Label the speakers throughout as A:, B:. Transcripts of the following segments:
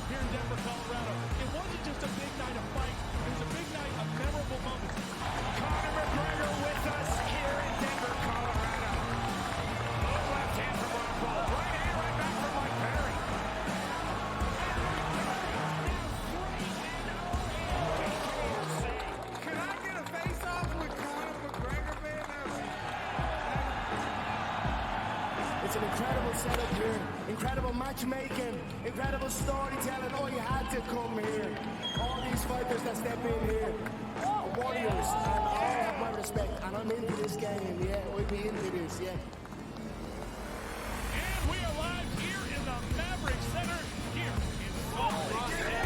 A: here in Denver, Colorado. It wasn't just a big night of fights. It was a big night of memorable moments.
B: Conor McGregor with us here in Denver, Colorado. Oh, left hand from Rockhold. Right hand, right back from Mike Perry. Can I get a face-off with Conor McGregor, man?
C: It's an incredible setup here, incredible matchmaking, incredible storytelling. Oh, you had to come here. All these fighters that step in here are warriors, and all have my respect. And I'm into this game, yeah. We'll be into this, yeah.
A: And we are live here in the Maverick Center here in Salt Lake City.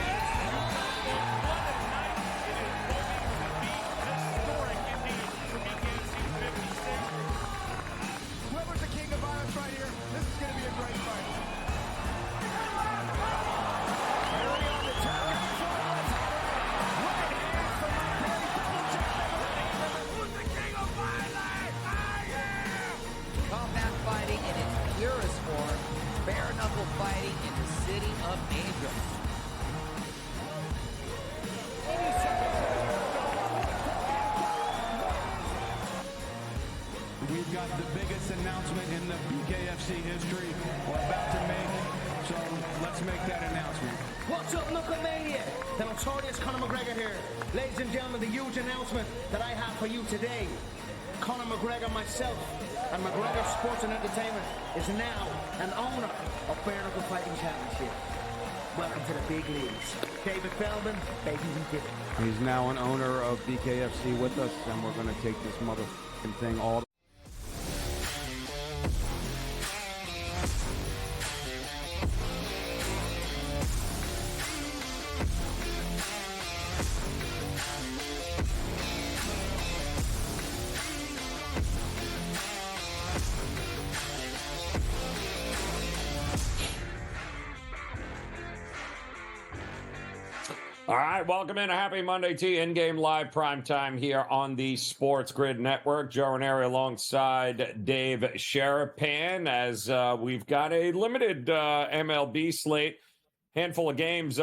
A: What a night. It is going to be historic indeed for BKFC 56.
B: Whoever's the king of violence right here, this is going to be a great fight. Early on the top, right hand from Mike Perry. Who's the king of violence? I am!
D: Combat fighting in its purest form, bare knuckle fighting in the city of angels.
E: We've got the biggest announcement in the BKFC history we're about to make, so let's make that announcement.
C: What's up, Knucklemania? The notorious Conor McGregor here. Ladies and gentlemen, the huge announcement that I have for you today. Conor McGregor, myself, and McGregor Sports and Entertainment is now an owner of Bare Knuckle Fighting Championship. Welcome to the big leagues. David Feldman, baby, we did it.
E: He's now an owner of BKFC with us, and we're going to take this motherfucking thing all.
F: All right, welcome in. A happy Monday to you. In-game live PrimeTime here on the SportsGrid Network. Joe Raineri alongside Dave Sharapan as we've got a limited MLB slate. Handful of games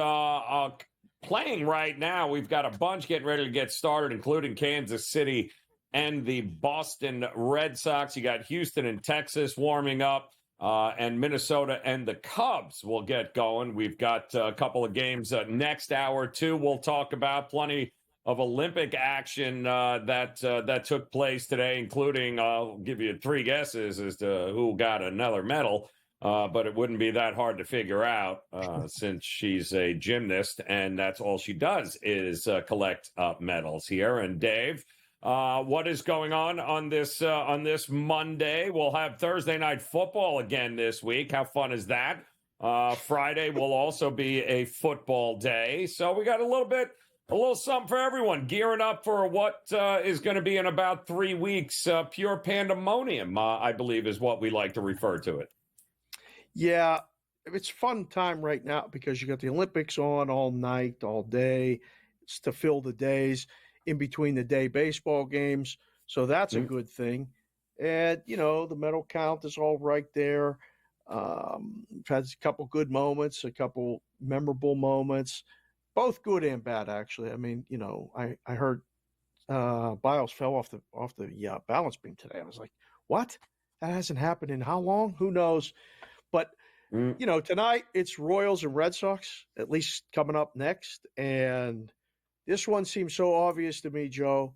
F: playing right now. We've got a bunch getting ready to get started, including Kansas City and the Boston Red Sox. You got Houston and Texas warming up. And Minnesota and the Cubs will get going. We've got a couple of games next hour, too. We'll talk about plenty of Olympic action that took place today, including I'll give you 3 guesses as to who got another medal. But it wouldn't be that hard to figure out since she's a gymnast, and that's all she does is collect medals here. And Dave, what is going on this Monday? We'll have Thursday night football again this week. How fun is that? Friday will also be a football day. So we got a little something for everyone. Gearing up for what is going to be in about 3 weeks. Pure pandemonium, I believe, is what we like to refer to it.
G: Yeah, it's fun time right now because you got the Olympics on all night, all day. It's to fill the days in between the day baseball games. So that's a good thing. And, you know, the medal count is all right there. We've had a couple good moments, a couple memorable moments, both good and bad, actually. I mean, you know, I heard Biles fell off the balance beam today. I was like, what? That hasn't happened in how long? Who knows? But, you know, tonight it's Royals and Red Sox, at least coming up next. And this one seems so obvious to me, Joe.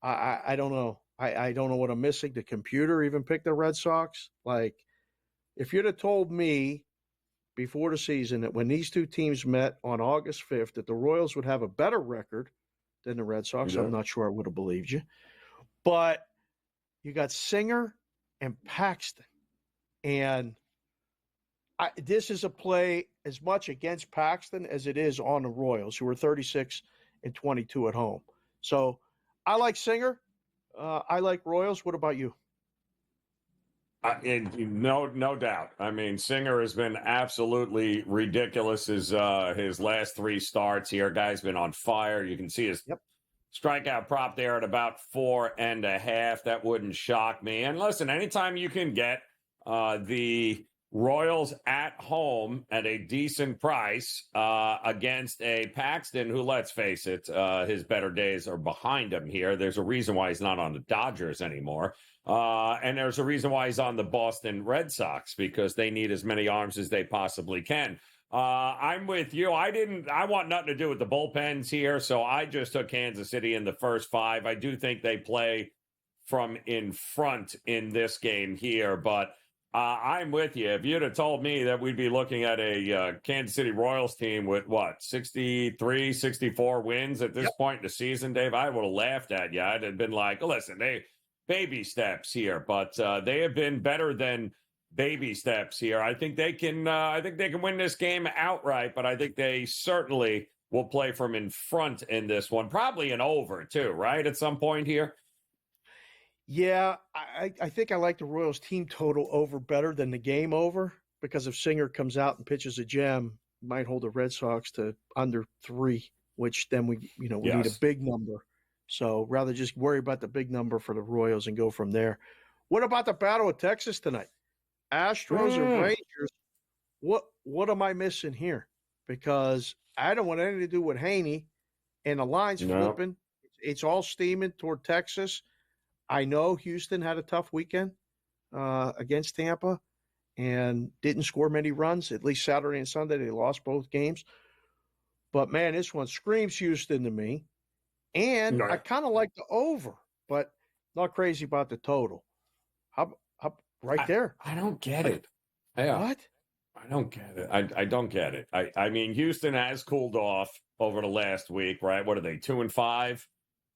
G: I don't know. I don't know what I'm missing. The computer even picked the Red Sox. Like, if you'd have told me before the season that when these two teams met on August 5th that the Royals would have a better record than the Red Sox, I'm not sure I would have believed you. But you got Singer and Paxton. And this is a play as much against Paxton as it is on the Royals, who are 36 and 22 at home. So I like Singer. I like Royals. What about you?
F: No doubt. I mean, Singer has been absolutely ridiculous his last 3 starts here. Guy's been on fire. You can see his strikeout prop there at about 4.5. That wouldn't shock me. And listen, anytime you can get the Royals at home at a decent price against a Paxton who, let's face it, his better days are behind him here. There's a reason why he's not on the Dodgers anymore. And there's a reason why he's on the Boston Red Sox, because they need as many arms as they possibly can. I'm with you. I want nothing to do with the bullpens here, so I just took Kansas City in the first 5. I do think they play from in front in this game here, but I'm with you. If you'd have told me that we'd be looking at a Kansas City Royals team with, 63, 64 wins at this point in the season, Dave, I would have laughed at you. I'd have been like, listen, they baby steps here, but they have been better than baby steps here. I think they can win this game outright, but I think they certainly will play from in front in this one. Probably an over, too, right, at some point here?
G: Yeah, I think I like the Royals team total over better than the game over, because if Singer comes out and pitches a gem, might hold the Red Sox to under 3, which then we need a big number. So rather just worry about the big number for the Royals and go from there. What about the Battle of Texas tonight? Astros or Rangers? What am I missing here? Because I don't want anything to do with Haney, and the line's flipping. It's all steaming toward Texas. I know Houston had a tough weekend against Tampa and didn't score many runs, at least Saturday and Sunday. They lost both games. But, man, this one screams Houston to me. And I kind of like the over, but not crazy about the total. How right there.
F: I don't get it. Yeah.
G: What?
F: I don't get it. I don't get it. I mean, Houston has cooled off over the last week, right? What are they, 2-5?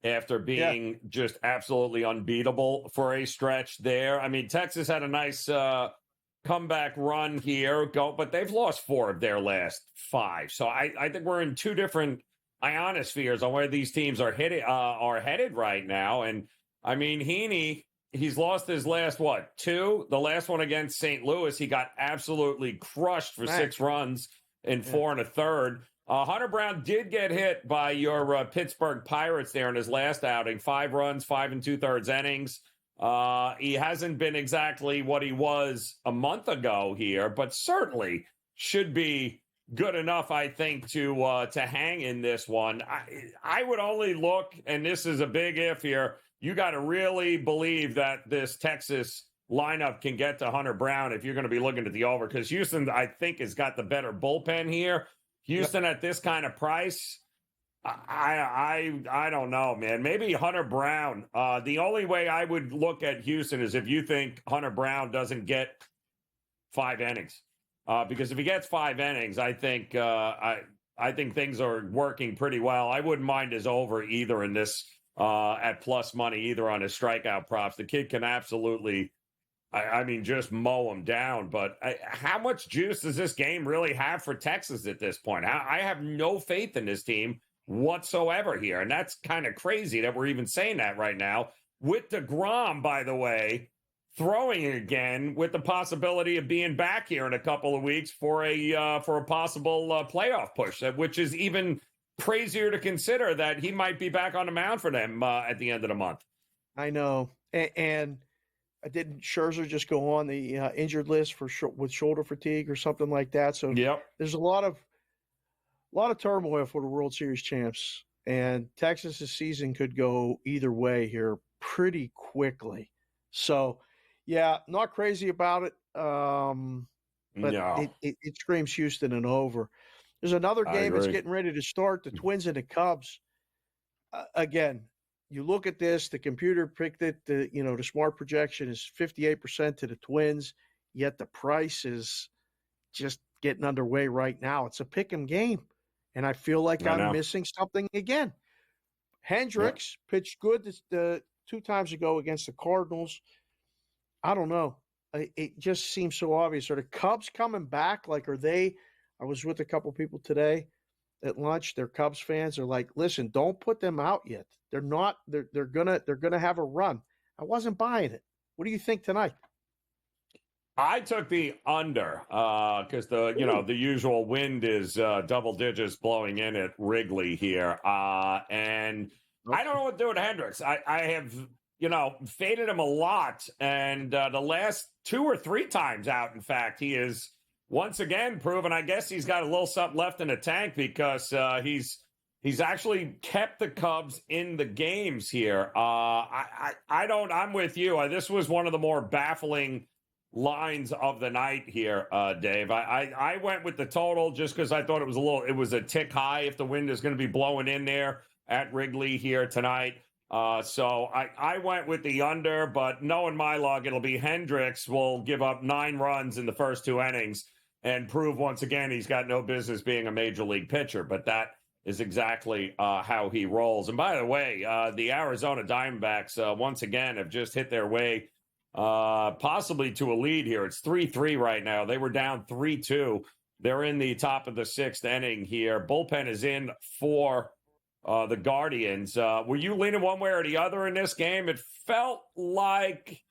F: After being just absolutely unbeatable for a stretch there. I mean, Texas had a nice comeback run here, but they've lost 4 of their last 5. So I think we're in 2 different ionospheres on where these teams are headed right now. And I mean, he's lost his last 2. The last one against St. Louis, he got absolutely crushed for 6 runs in 4 1/3. Hunter Brown did get hit by your Pittsburgh Pirates there in his last outing. 5 runs, 5 2/3 innings. He hasn't been exactly what he was a month ago here, but certainly should be good enough, I think, to hang in this one. I would only look, and this is a big if here, you got to really believe that this Texas lineup can get to Hunter Brown if you're going to be looking at the over, because Houston, I think, has got the better bullpen here. Houston at this kind of price, I don't know, man. Maybe Hunter Brown. The only way I would look at Houston is if you think Hunter Brown doesn't get 5 innings. Because if he gets 5 innings, I think things are working pretty well. I wouldn't mind his over either in this at plus money, either on his strikeout props. The kid can absolutely, I mean, just mow him down. But how much juice does this game really have for Texas at this point? I have no faith in this team whatsoever here. And that's kind of crazy that we're even saying that right now. With DeGrom, by the way, throwing again, with the possibility of being back here in a couple of weeks for a possible playoff push, which is even crazier to consider that he might be back on the mound for them at the end of the month.
G: I know. And didn't Scherzer just go on the injured list with shoulder fatigue or something like that? So there's a lot of turmoil for the World Series champs, and Texas's season could go either way here pretty quickly. So, yeah, not crazy about it, but it screams Houston and over. There's another game that's getting ready to start, the Twins and the Cubs. Again, you look at this, the computer picked it, the smart projection is 58% to the Twins, yet the price is just getting underway right now. It's a pick 'em game, and I feel like I'm missing something again. Hendricks pitched good 2 times ago against the Cardinals. I don't know. It just seems so obvious. Are the Cubs coming back? Like, are they? I was with a couple people today at lunch. They're Cubs fans. They're like, listen, don't put them out yet. They're not. They're gonna have a run. I wasn't buying it. What do you think tonight?
F: I took the under because the usual wind is double digits blowing in at Wrigley here, and I don't know what to do with Hendricks. I have faded him a lot. And the last 2 or 3 times out, in fact, he is once again proven, I guess he's got a little something left in the tank, because he's actually kept the Cubs in the games here. I'm with you. This was one of the more baffling lines of the night here, Dave. I went with the total just because I thought it was a tick high if the wind is going to be blowing in there at Wrigley here tonight. So I went with the under, but knowing my luck, it'll be Hendricks will give up 9 runs in the first 2 innings and prove once again he's got no business being a major league pitcher. But that is exactly how he rolls. And by the way, the Arizona Diamondbacks once again have just hit their way possibly to a lead here. It's 3-3 right now. They were down 3-2. They're in the top of the 6th inning here. Bullpen is in for the Guardians. Were you leaning one way or the other in this game? It felt like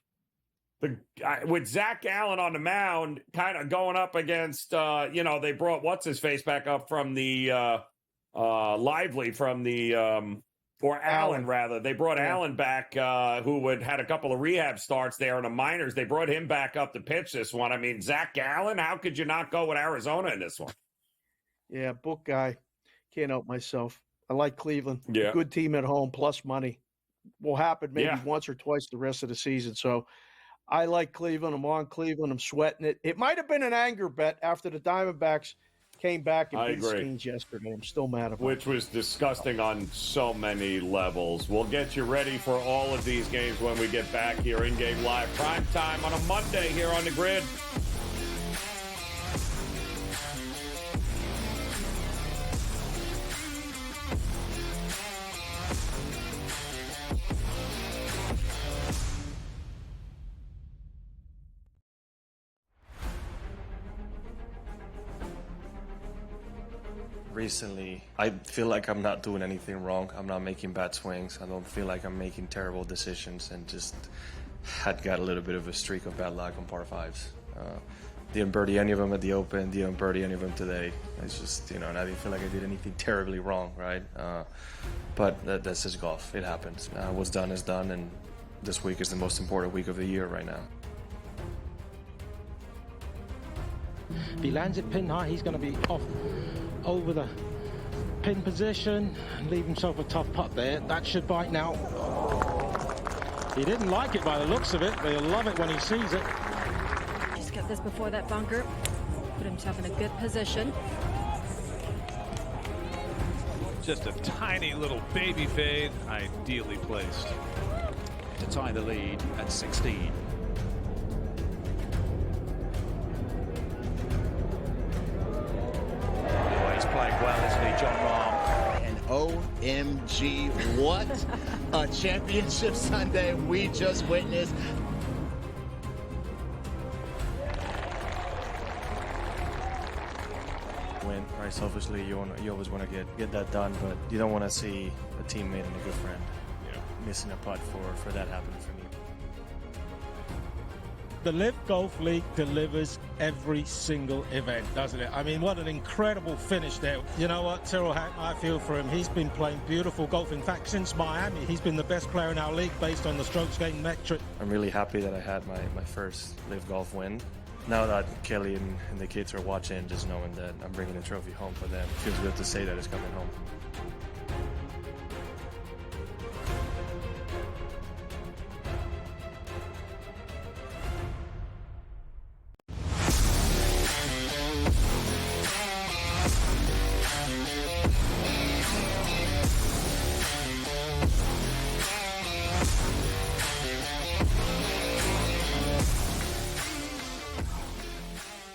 F: with Zach Gallen on the mound, kind of going up against, they brought what's-his-face back up from the Lively from the or Allen, rather. They brought Allen back, who had a couple of rehab starts there in the minors. They brought him back up to pitch this one. I mean, Zach Gallen, how could you not go with Arizona in this one?
G: Yeah, book guy. Can't help myself. I like Cleveland.
F: Yeah.
G: Good team at home, plus money. Will happen maybe once or twice the rest of the season. So I like Cleveland. I'm on Cleveland. I'm sweating it. It might have been an anger bet after the Diamondbacks came back and beat Skeens yesterday. I'm still mad about it.
F: Which was disgusting on so many levels. We'll get you ready for all of these games when we get back here in Game Live Prime Time on a Monday here on the Grid.
H: Recently, I feel like I'm not doing anything wrong. I'm not making bad swings. I don't feel like I'm making terrible decisions, and just had got a little bit of a streak of bad luck on par 5s. Didn't birdie any of them at the Open, didn't birdie any of them today. It's just, and I didn't feel like I did anything terribly wrong, right? But that's just golf. It happens. What's done is done, and this week is the most important week of the year right now.
I: If he lands it pin high, he's going to be off over the pin position and leave himself a tough putt there. That should bite now. He didn't like it by the looks of it, but he'll love it when he sees it.
J: Just get this before that bunker. Put himself in a good position.
A: Just a tiny little baby fade, ideally placed.
K: To tie the lead at 16. Playing well, isn't he, John Rahm?
L: And OMG, what a championship Sunday we just witnessed.
H: Win, right? Selfishly, you always want to get that done, but you don't want to see a teammate and a good friend missing a putt for that happening for me.
I: The Live Golf League delivers every single event, doesn't it? I mean, what an incredible finish there. You know what, Tyrrell Hatton, I feel for him. He's been playing beautiful golf. In fact, since Miami, he's been the best player in our league based on the strokes gained metric.
H: I'm really happy that I had my first Live Golf win. Now that Kelly and the kids are watching, just knowing that I'm bringing the trophy home for them, it feels good to say that it's coming home.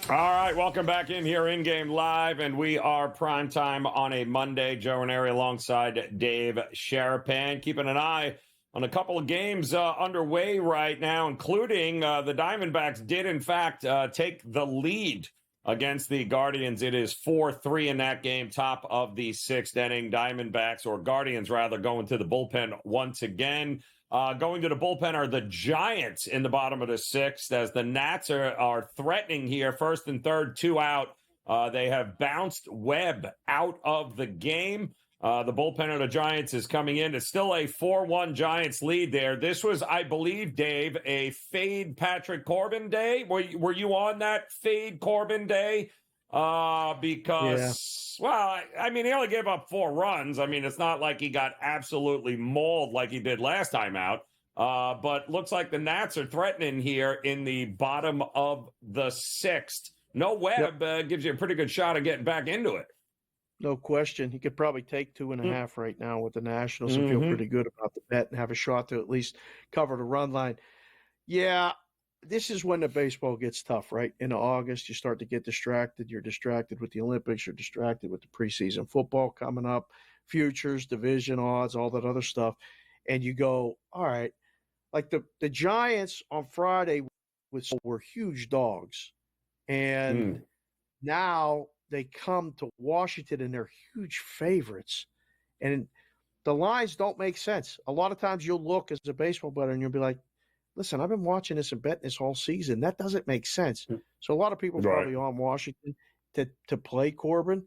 F: All right, welcome back in here in Game Live, and we are prime time on a Monday. Joe Raineri alongside Dave Sharapan, keeping an eye on a couple of games underway right now, including the Diamondbacks did, in fact, take the lead against the Guardians. It is 4-3 in that game, top of the 6th inning. Diamondbacks, or Guardians rather, going to the bullpen once again. Going to the bullpen are the Giants in the bottom of the 6th, as the Nats are threatening here. 1st and 3rd, 2 out. They have bounced Webb out of the game. The bullpen of the Giants is coming in. It's still a 4-1 Giants lead there. This was, I believe, Dave, a fade Patrick Corbin day. Were you on that fade Corbin day? Because, well, I mean, he only gave up 4 runs. I mean, it's not like he got absolutely mauled like he did last time out. But looks like the Nats are threatening here in the bottom of the 6th. No Webb gives you a pretty good shot of getting back into it.
G: No question. He could probably take 2.5 right now with the Nationals and feel pretty good about the bet and have a shot to at least cover the run line. Yeah, this is when the baseball gets tough, right? In August, you start to get distracted. You're distracted with the Olympics. You're distracted with the preseason football coming up, futures, division odds, all that other stuff. And you go, all right, like the Giants on Friday were huge dogs. And now they come to Washington and they're huge favorites. And the lines don't make sense. A lot of times you'll look as a baseball bettor and you'll be like, listen, I've been watching this and betting this all season. That doesn't make sense. So a lot of people are probably on Washington to play Corbin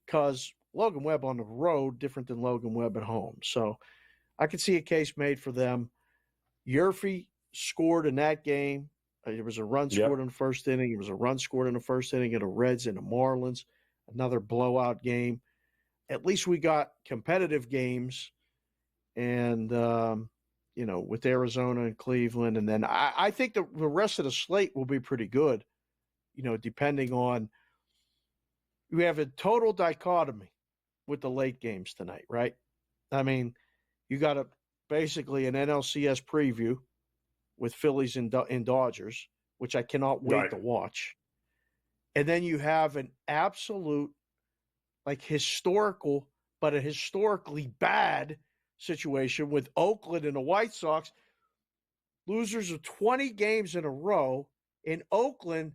G: because Logan Webb on the road, different than Logan Webb at home. So I could see a case made for them. Yerfy scored in that game. There was a run scored in the first inning. There was a run scored in the first inning of the Reds and the Marlins. Another blowout game. At least we got competitive games. And, with Arizona and Cleveland. And then I think the rest of the slate will be pretty good, depending on – we have a total dichotomy with the late games tonight, right? I mean, you got basically an NLCS preview with Phillies and Dodgers, which I cannot wait to watch. And then you have an absolute, historical, but a historically bad situation with Oakland and the White Sox, losers of 20 games in a row. In Oakland,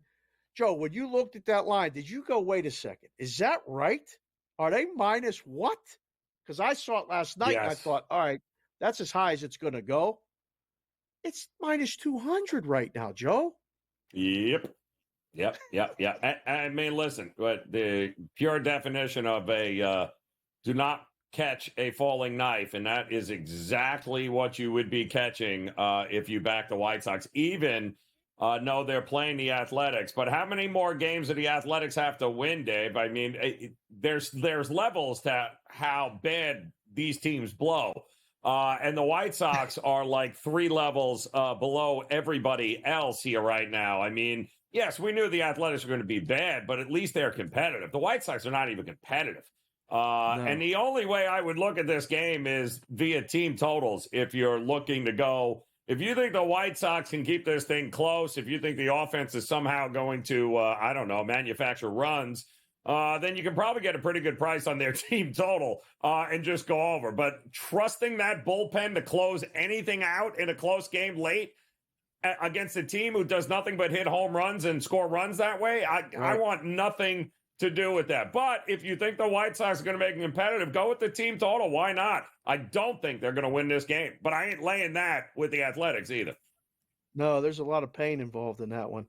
G: Joe, when you looked at that line, did you go, wait a second, is that right? Are they minus what? Because I saw it last night and I thought, all right, that's as high as it's going to go. It's minus 200 right now, Joe.
F: Yep. I mean, listen, but the pure definition of a do not catch a falling knife, and that is exactly what you would be catching if you back the White Sox. Even no, they're playing the Athletics, but how many more games do the Athletics have to win, Dave? I mean, there's levels to how bad these teams blow. And the White Sox are like 3 levels below everybody else here right now. I mean, yes, we knew the Athletics were going to be bad, but at least they're competitive. The White Sox are not even competitive. And the only way I would look at this game is via team totals. If you're looking to go, if you think the White Sox can keep this thing close, if you think the offense is somehow going to, manufacture runs, then you can probably get a pretty good price on their team total and just go over. But trusting that bullpen to close anything out in a close game late against a team who does nothing but hit home runs and score runs that way, I want nothing to do with that. But if you think the White Sox are going to make it competitive, go with the team total. Why not? I don't think they're going to win this game, but I ain't laying that with the Athletics either.
G: No, there's a lot of pain involved in that one.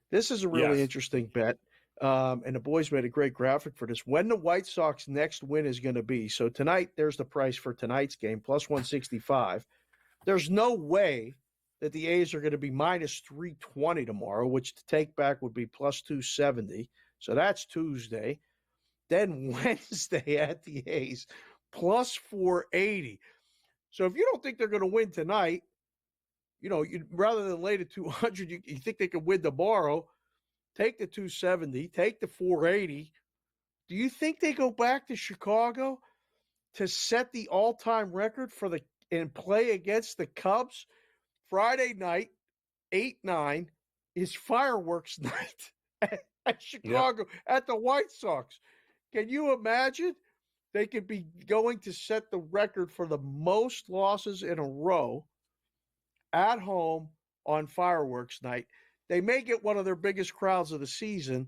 G: This is a really interesting bet. And the boys made a great graphic for this. When the White Sox next win is going to be. So tonight, there's the price for tonight's game, plus 165. There's no way that the A's are going to be minus 320 tomorrow, which to take back would be plus 270. So that's Tuesday. Then Wednesday at the A's, plus 480. So if you don't think they're going to win tonight, rather than lay to 200, you think they could win tomorrow, take the 270, take the 480. Do you think they go back to Chicago to set the all-time record and play against the Cubs? Friday night, 8-9, is fireworks night at Chicago at the White Sox. Can you imagine? They could be going to set the record for the most losses in a row at home on fireworks night. They may get one of their biggest crowds of the season.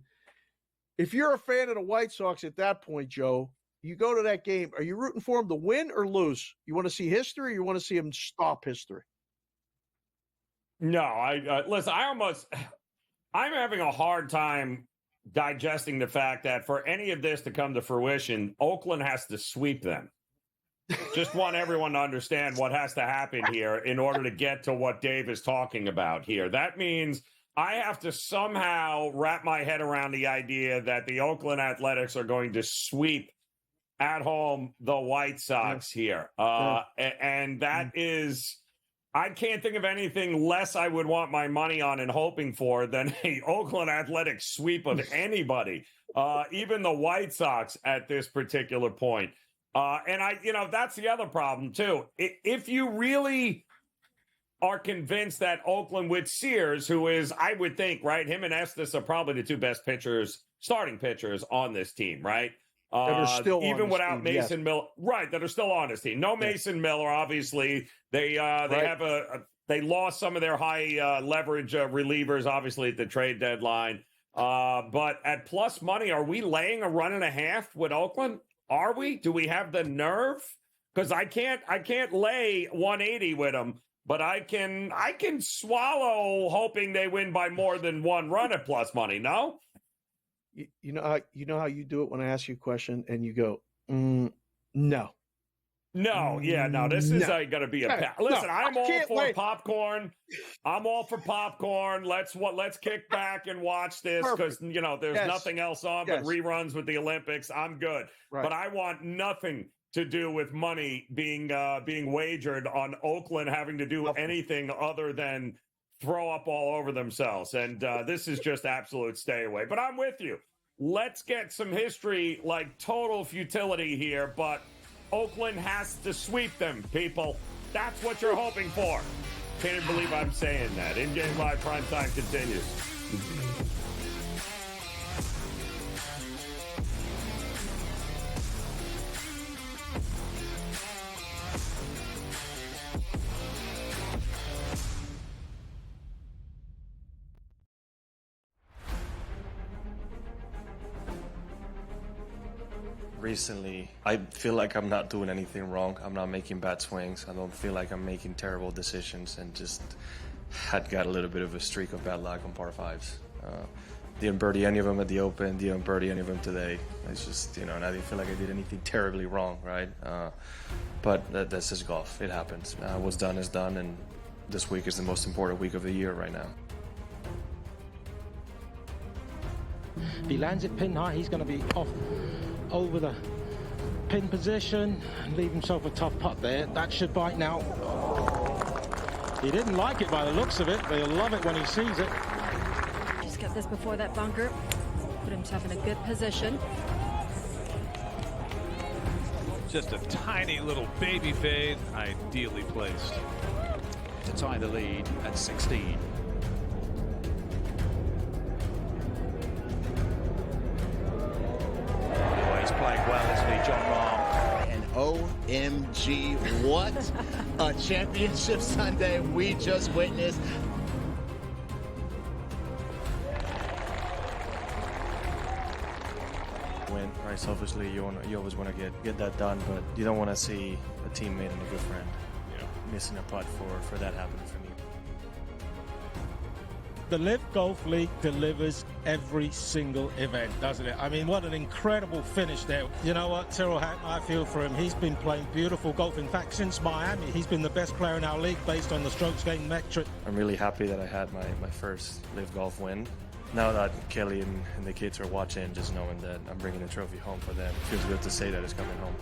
G: If you're a fan of the White Sox at that point, Joe, you go to that game. Are you rooting for them to win or lose? You want to see history or you want to see them stop history?
F: No, listen, I'm having a hard time digesting the fact that for any of this to come to fruition, Oakland has to sweep them. Just want everyone to understand what has to happen here in order to get to what Dave is talking about here. That means I have to somehow wrap my head around the idea that the Oakland Athletics are going to sweep at home the White Sox here. And that is, I can't think of anything less I would want my money on and hoping for than a Oakland Athletics sweep of anybody, even the White Sox at this particular point. And that's the other problem too. If you really are convinced that Oakland with Sears, who is, I would think, right, him and Estes are probably the two best starting pitchers on this team, right?
G: That are still
F: even
G: on
F: without
G: team,
F: Mason
G: yes.
F: Miller, right? That are still on his team. No Mason Miller, obviously. They have they lost some of their high leverage relievers, obviously at the trade deadline. But at plus money, are we laying a run and a half with Oakland? Are we? Do we have the nerve? Because I can't lay 180 with them, but I can swallow hoping they win by more than one run at plus money. No.
G: You know how you do it when I ask you a question and you go, no.
F: No, yeah, no. This is going to be a listen.
G: No,
F: I'm all for
G: wait.
F: popcorn. I'm all for popcorn. Let's kick back and watch this because there's nothing else on but reruns with the Olympics. I'm good, but I want nothing to do with money being wagered on Oakland having to do anything other than throw up all over themselves. And this is just absolute stay away. But I'm with you. Let's get some history, like total futility here, but Oakland has to sweep them, people. That's what you're hoping for. Can't even believe I'm saying that. In-game live primetime continues.
H: Recently, I feel like I'm not doing anything wrong. I'm not making bad swings. I don't feel like I'm making terrible decisions, and just had got a little bit of a streak of bad luck on par fives. Didn't birdie any of them at the Open, didn't birdie any of them today. It's just, and I didn't feel like I did anything terribly wrong, right? But that's just golf. It happens. What's done is done, and this week is the most important week of the year right now.
I: If he lands it pin high, he's going to be off over the pin position and leave himself a tough putt there. That should bite now. He didn't like it by the looks of it, but he'll love it when he sees it.
J: Just get this before that bunker. Put himself in a good position.
A: Just a tiny little baby fade, ideally placed.
K: To tie the lead at 16. Playing well, isn't he, John Rahm?
L: And OMG, what a championship Sunday we just witnessed.
H: Win, right? Selfishly, you always want to get that done, but you don't want to see a teammate and a good friend missing a putt for that happening for me.
I: The Live Golf League delivers every single event, doesn't it? I mean, what an incredible finish there. You know what, Tyrrell Hatton, I feel for him. He's been playing beautiful golf. In fact, since Miami, he's been the best player in our league based on the strokes gained metric.
H: I'm really happy that I had my first Live Golf win. Now that Kelly and the kids are watching, just knowing that I'm bringing the trophy home for them, it feels good to say that it's coming home.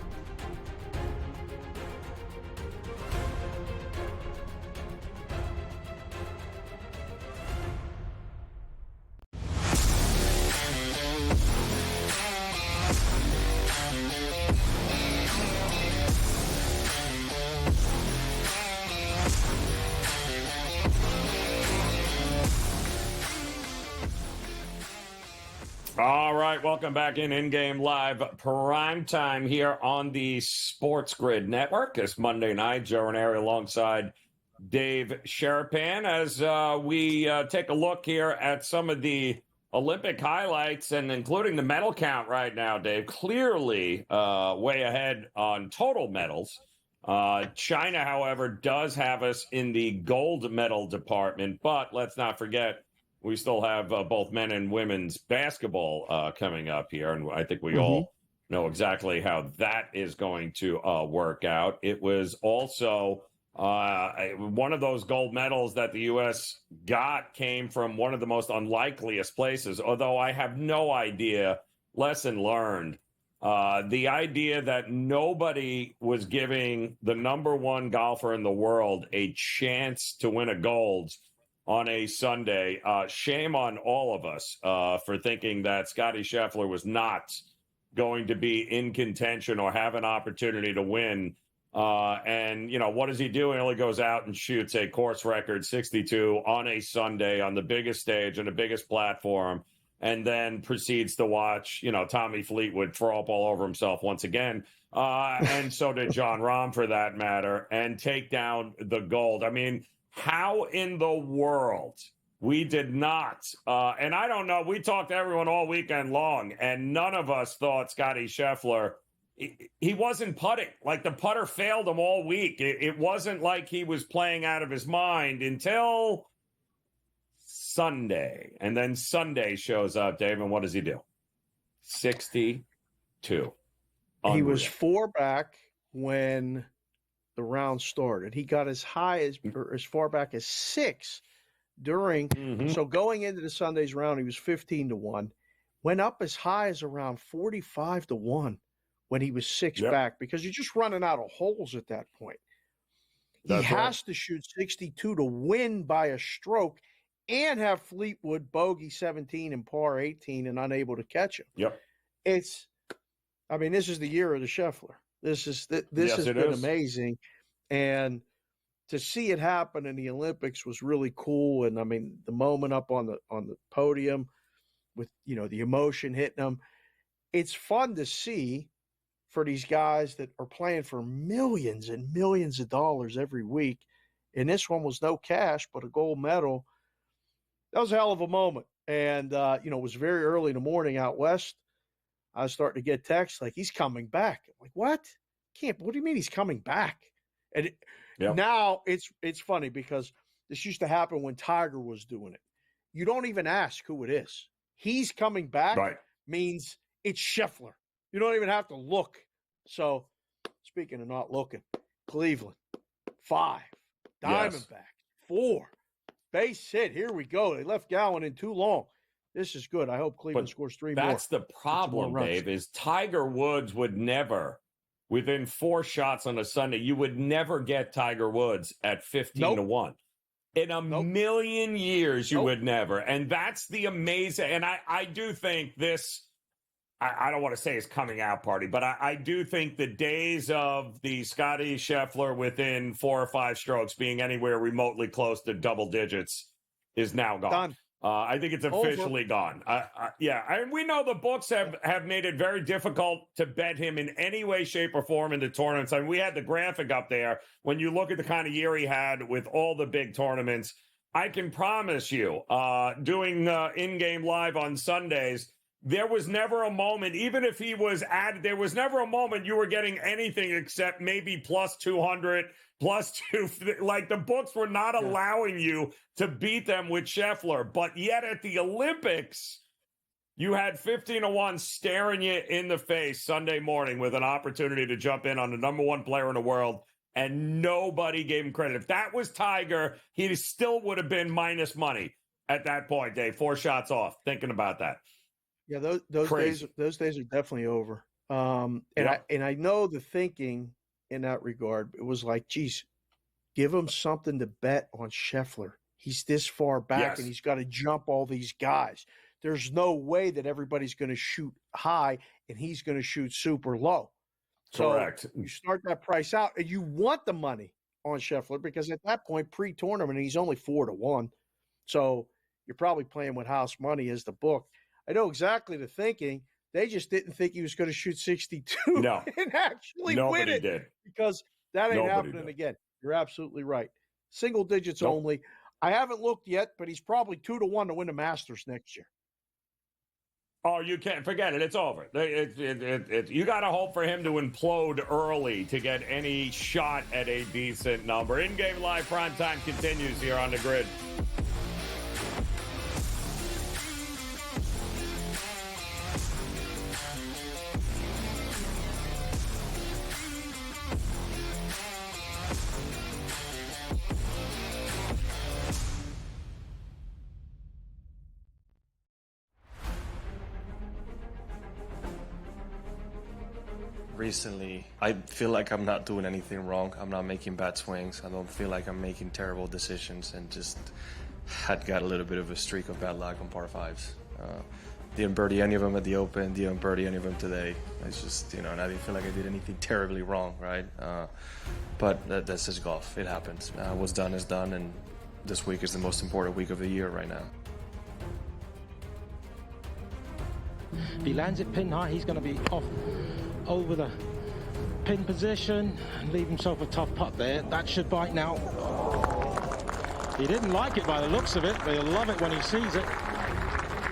F: All right, welcome back in-game live primetime here on the SportsGrid Network. This Monday night, Joe Raineri alongside Dave Sharapan as we take a look here at some of the Olympic highlights and including the medal count right now, Dave. Clearly way ahead on total medals. China, however, does have us in the gold medal department, but let's not forget we still have both men and women's basketball coming up here, and I think we all know exactly how that is going to work out. It was also one of those gold medals that the U.S. got came from one of the most unlikeliest places, although I have no idea, lesson learned, the idea that nobody was giving the number one golfer in the world a chance to win a gold on a Sunday. Shame on all of us for thinking that Scottie Scheffler was not going to be in contention or have an opportunity to win. And, you know, what does he do? He only goes out and shoots a course record 62 on a Sunday on the biggest stage and the biggest platform, and then proceeds to watch, you know, Tommy Fleetwood throw up all over himself once again. And so did John Rahm, for that matter, and take down the gold. I mean, how in the world we did not, and I don't know, we talked to everyone all weekend long, and none of us thought Scottie Scheffler, he wasn't putting. Like, the putter failed him all week. It wasn't like he was playing out of his mind until Sunday. And then Sunday shows up, Dave, and what does he do? 62. Unreal.
G: He was 4 back when the round started. He got as high as, or as far back as 6 during. So going into the Sunday's round, he was 15-1. Went up as high as around 45-1 when he was 6 back, because you're just running out of holes at that point. He has to shoot 62 to win by a stroke and have Fleetwood bogey 17 and par 18 and unable to catch him. It's, I mean, this is the year of the Scheffler. This has been amazing. And to see it happen in the Olympics was really cool. And I mean, the moment up on the podium with, you know, the emotion hitting them, it's fun to see for these guys that are playing for millions and millions of dollars every week. And this one was no cash, but a gold medal. That was a hell of a moment. And, you know, it was very early in the morning out west. I was starting to get texts like, he's coming back. I'm like, what? What do you mean he's coming back? And now it's funny because this used to happen when Tiger was doing it. You don't even ask who it is. He's coming back means it's Scheffler. You don't even have to look. So, speaking of not looking, Cleveland, 5, Diamondback, 4, base hit. Here we go. They left Gowan in too long. This is good. I hope Cleveland scores 3 more.
F: That's the problem, Dave, is Tiger Woods would never, within 4 shots on a Sunday, you would never get Tiger Woods at 15-1. In a million years, you would never. And that's the amazing, and I do think this, I don't want to say his coming out party, but I do think the days of the Scottie Scheffler within 4 or 5 strokes being anywhere remotely close to double digits is now gone.
G: Done.
F: I think it's officially gone. And we know the books have made it very difficult to bet him in any way, shape, or form in the tournaments. I mean, we had the graphic up there. When you look at the kind of year he had with all the big tournaments, I can promise you, doing in-game live on Sundays, there was never a moment, even if he was added, there was never a moment you were getting anything except maybe plus 200, plus 2. Like, the books were not allowing you to beat them with Scheffler. But yet at the Olympics, you had 15-1 staring you in the face Sunday morning with an opportunity to jump in on the number 1 player in the world, and nobody gave him credit. If that was Tiger, he still would have been minus money at that point, Dave. 4 shots off. Thinking about that.
G: Yeah, those days are definitely over. And I know the thinking in that regard. It was like, geez, give him something to bet on Scheffler. He's this far back and he's got to jump all these guys. There's no way that everybody's going to shoot high and he's going to shoot super low.
F: Correct.
G: So you start that price out and you want the money on Scheffler because at that point, pre-tournament, he's only 4-1. So you're probably playing with house money as the book. I know exactly the thinking. They just didn't think he was going to shoot 62 and actually win it.
F: Did.
G: Because that ain't happening again. You're absolutely right. Single digits only. I haven't looked yet, but he's probably 2-1 to win the Masters next year.
F: Oh, you can't forget it. It's over. You got to hope for him to implode early to get any shot at a decent number. In-game live primetime continues here on the grid.
H: recently, I feel like I'm not doing anything wrong. I'm not making bad swings. I don't feel like I'm making terrible decisions, and just had got a little bit of a streak of bad luck on par fives. Didn't birdie any of them at the Open, didn't birdie any of them today. It's just, and I didn't feel like I did anything terribly wrong, right? But that's just golf. It happens. What's done is done, and this week is the most important week of the year right now.
I: If he lands it pin high, he's going to be off over the pin position and leave himself a tough putt there. That should bite now. He didn't like it by the looks of it, but he'll love it when he sees it.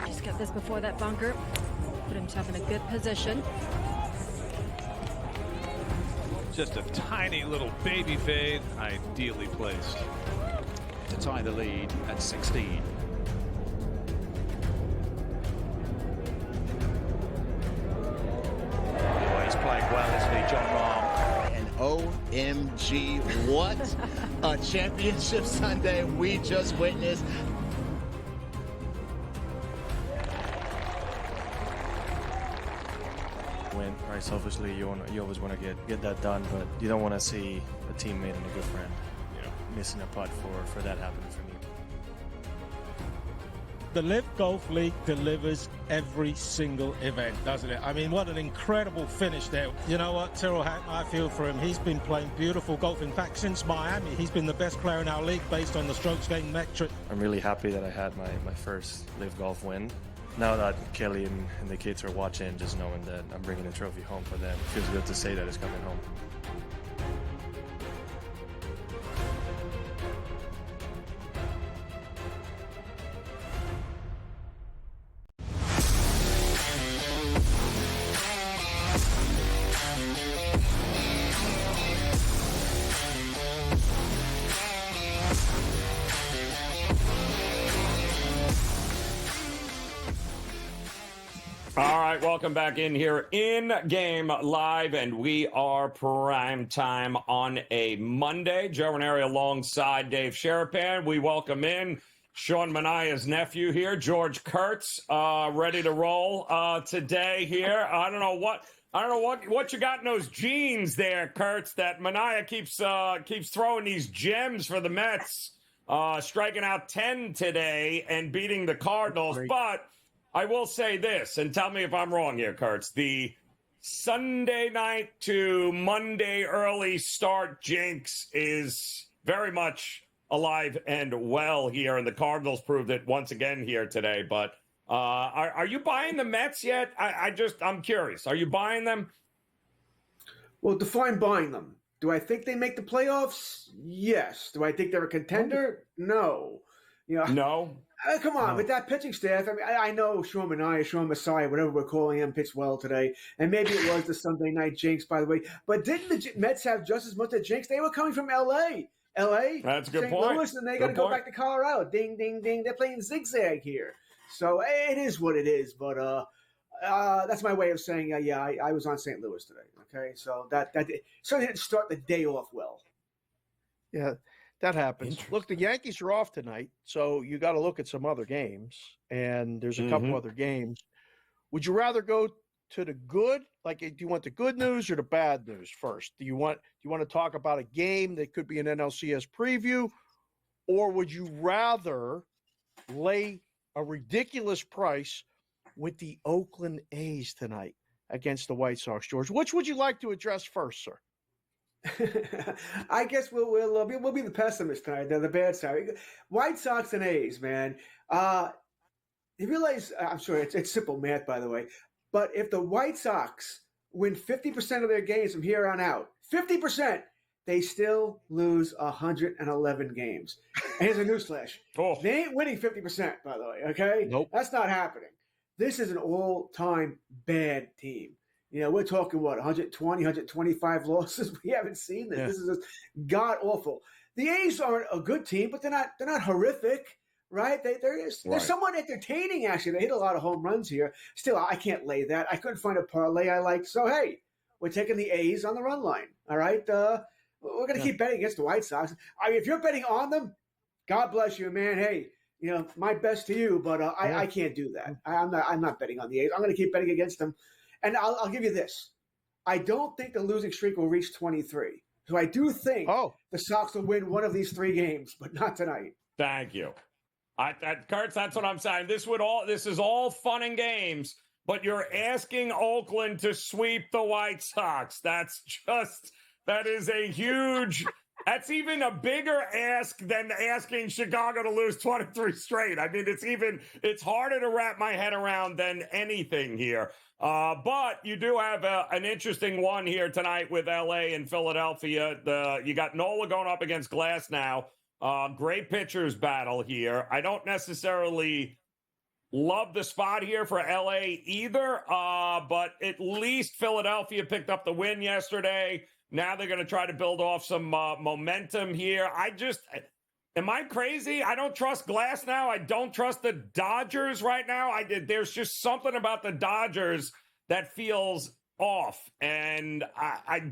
J: Just got this before that bunker. Put himself in a good position.
A: Just a tiny little baby fade, ideally placed.
K: To tie the lead at 16. Oh, he's playing well, isn't he, John Rahm?
L: And OMG, what a championship Sunday we just witnessed.
H: Win, right? Selfishly, you always want to get that done, but you don't want to see a teammate and a good friend, missing a putt for that happening for me.
I: The Live Golf League delivers every single event, doesn't it? I mean, what an incredible finish there. You know what, Tyrrell Hatton, I feel for him. He's been playing beautiful golf. In fact, since Miami, he's been the best player in our league based on the strokes gained metric.
H: I'm really happy that I had my first Live Golf win. Now that Kelly and the kids are watching, just knowing that I'm bringing the trophy home for them, it feels good to say that it's coming home.
F: All right, welcome back in here in Game Live, and we are prime time on a Monday. Joe Raineri alongside Dave Sharapan. We welcome in Sean Manaya's nephew here, George Kurtz, ready to roll today here. I don't know what you got in those jeans there, Kurtz, that Manaya keeps throwing these gems for the Mets, striking out 10 today and beating the Cardinals, but I will say this, and tell me if I'm wrong here, Kurtz. The Sunday night to Monday early start jinx is very much alive and well here, and the Cardinals proved it once again here today. But are you buying the Mets yet? I'm curious. Are you buying them?
C: Well, define buying them. Do I think they make the playoffs? Yes. Do I think they're a contender? No.
F: No.
C: Come on, with that pitching staff, I mean, I know Sean Messiah, whatever we're calling him, pitched well today. And maybe it was the Sunday night jinx, by the way. But didn't the Mets have just as much of jinx? They were coming from L.A.
F: That's a good
C: St.
F: point.
C: Louis, and they got to go back to Colorado. Ding, ding, ding. They're playing zigzag here. So it is what it is. But that's my way of saying, I was on St. Louis today. Okay, so that certainly didn't start the day off well.
G: Yeah. That happens. Look, the Yankees are off tonight, so you got to look at some other games, and there's a couple other games. Would you rather go to the good? Like, do you want the good news or the bad news first? Do you want to talk about a game that could be an NLCS preview, or would you rather lay a ridiculous price with the Oakland A's tonight against the White Sox, George? Which would you like to address first, sir?
C: I guess we'll be the pessimists tonight. They're the bad side. White Sox and A's, man. You realize, I'm sorry, it's simple math, by the way. But if the White Sox win 50% of their games from here on out, 50%, they still lose 111 games. And here's a newsflash. They ain't winning 50%, by the way, okay?
G: Nope.
C: That's not happening. This is an all-time bad team. We're talking, 120, 125 losses? We haven't seen this. Yeah. This is just god-awful. The A's aren't a good team, but they're not horrific, right? They're somewhat entertaining, actually. They hit a lot of home runs here. Still, I can't lay that. I couldn't find a parlay I liked. So, hey, we're taking the A's on the run line, all right? We're going to keep betting against the White Sox. I mean, if you're betting on them, God bless you, man. Hey, my best to you, but I can't do that. I'm not betting on the A's. I'm going to keep betting against them. And I'll give you this.
M: I don't think the losing streak will reach 23. So I do think the Sox will win one of these 3 games, but not tonight.
F: Thank you. Kurtz, that's what I'm saying. This is all fun and games, but you're asking Oakland to sweep the White Sox. That is a huge, that's even a bigger ask than asking Chicago to lose 23 straight. I mean, it's harder to wrap my head around than anything here. But you do have an interesting one here tonight with LA and Philadelphia. You got Nola going up against Glass now. Great pitchers battle here. I don't necessarily love the spot here for LA either, but at least Philadelphia picked up the win yesterday. Now they're going to try to build off some momentum here. Am I crazy? I don't trust Glass now. I don't trust the Dodgers right now. There's just something about the Dodgers that feels off. And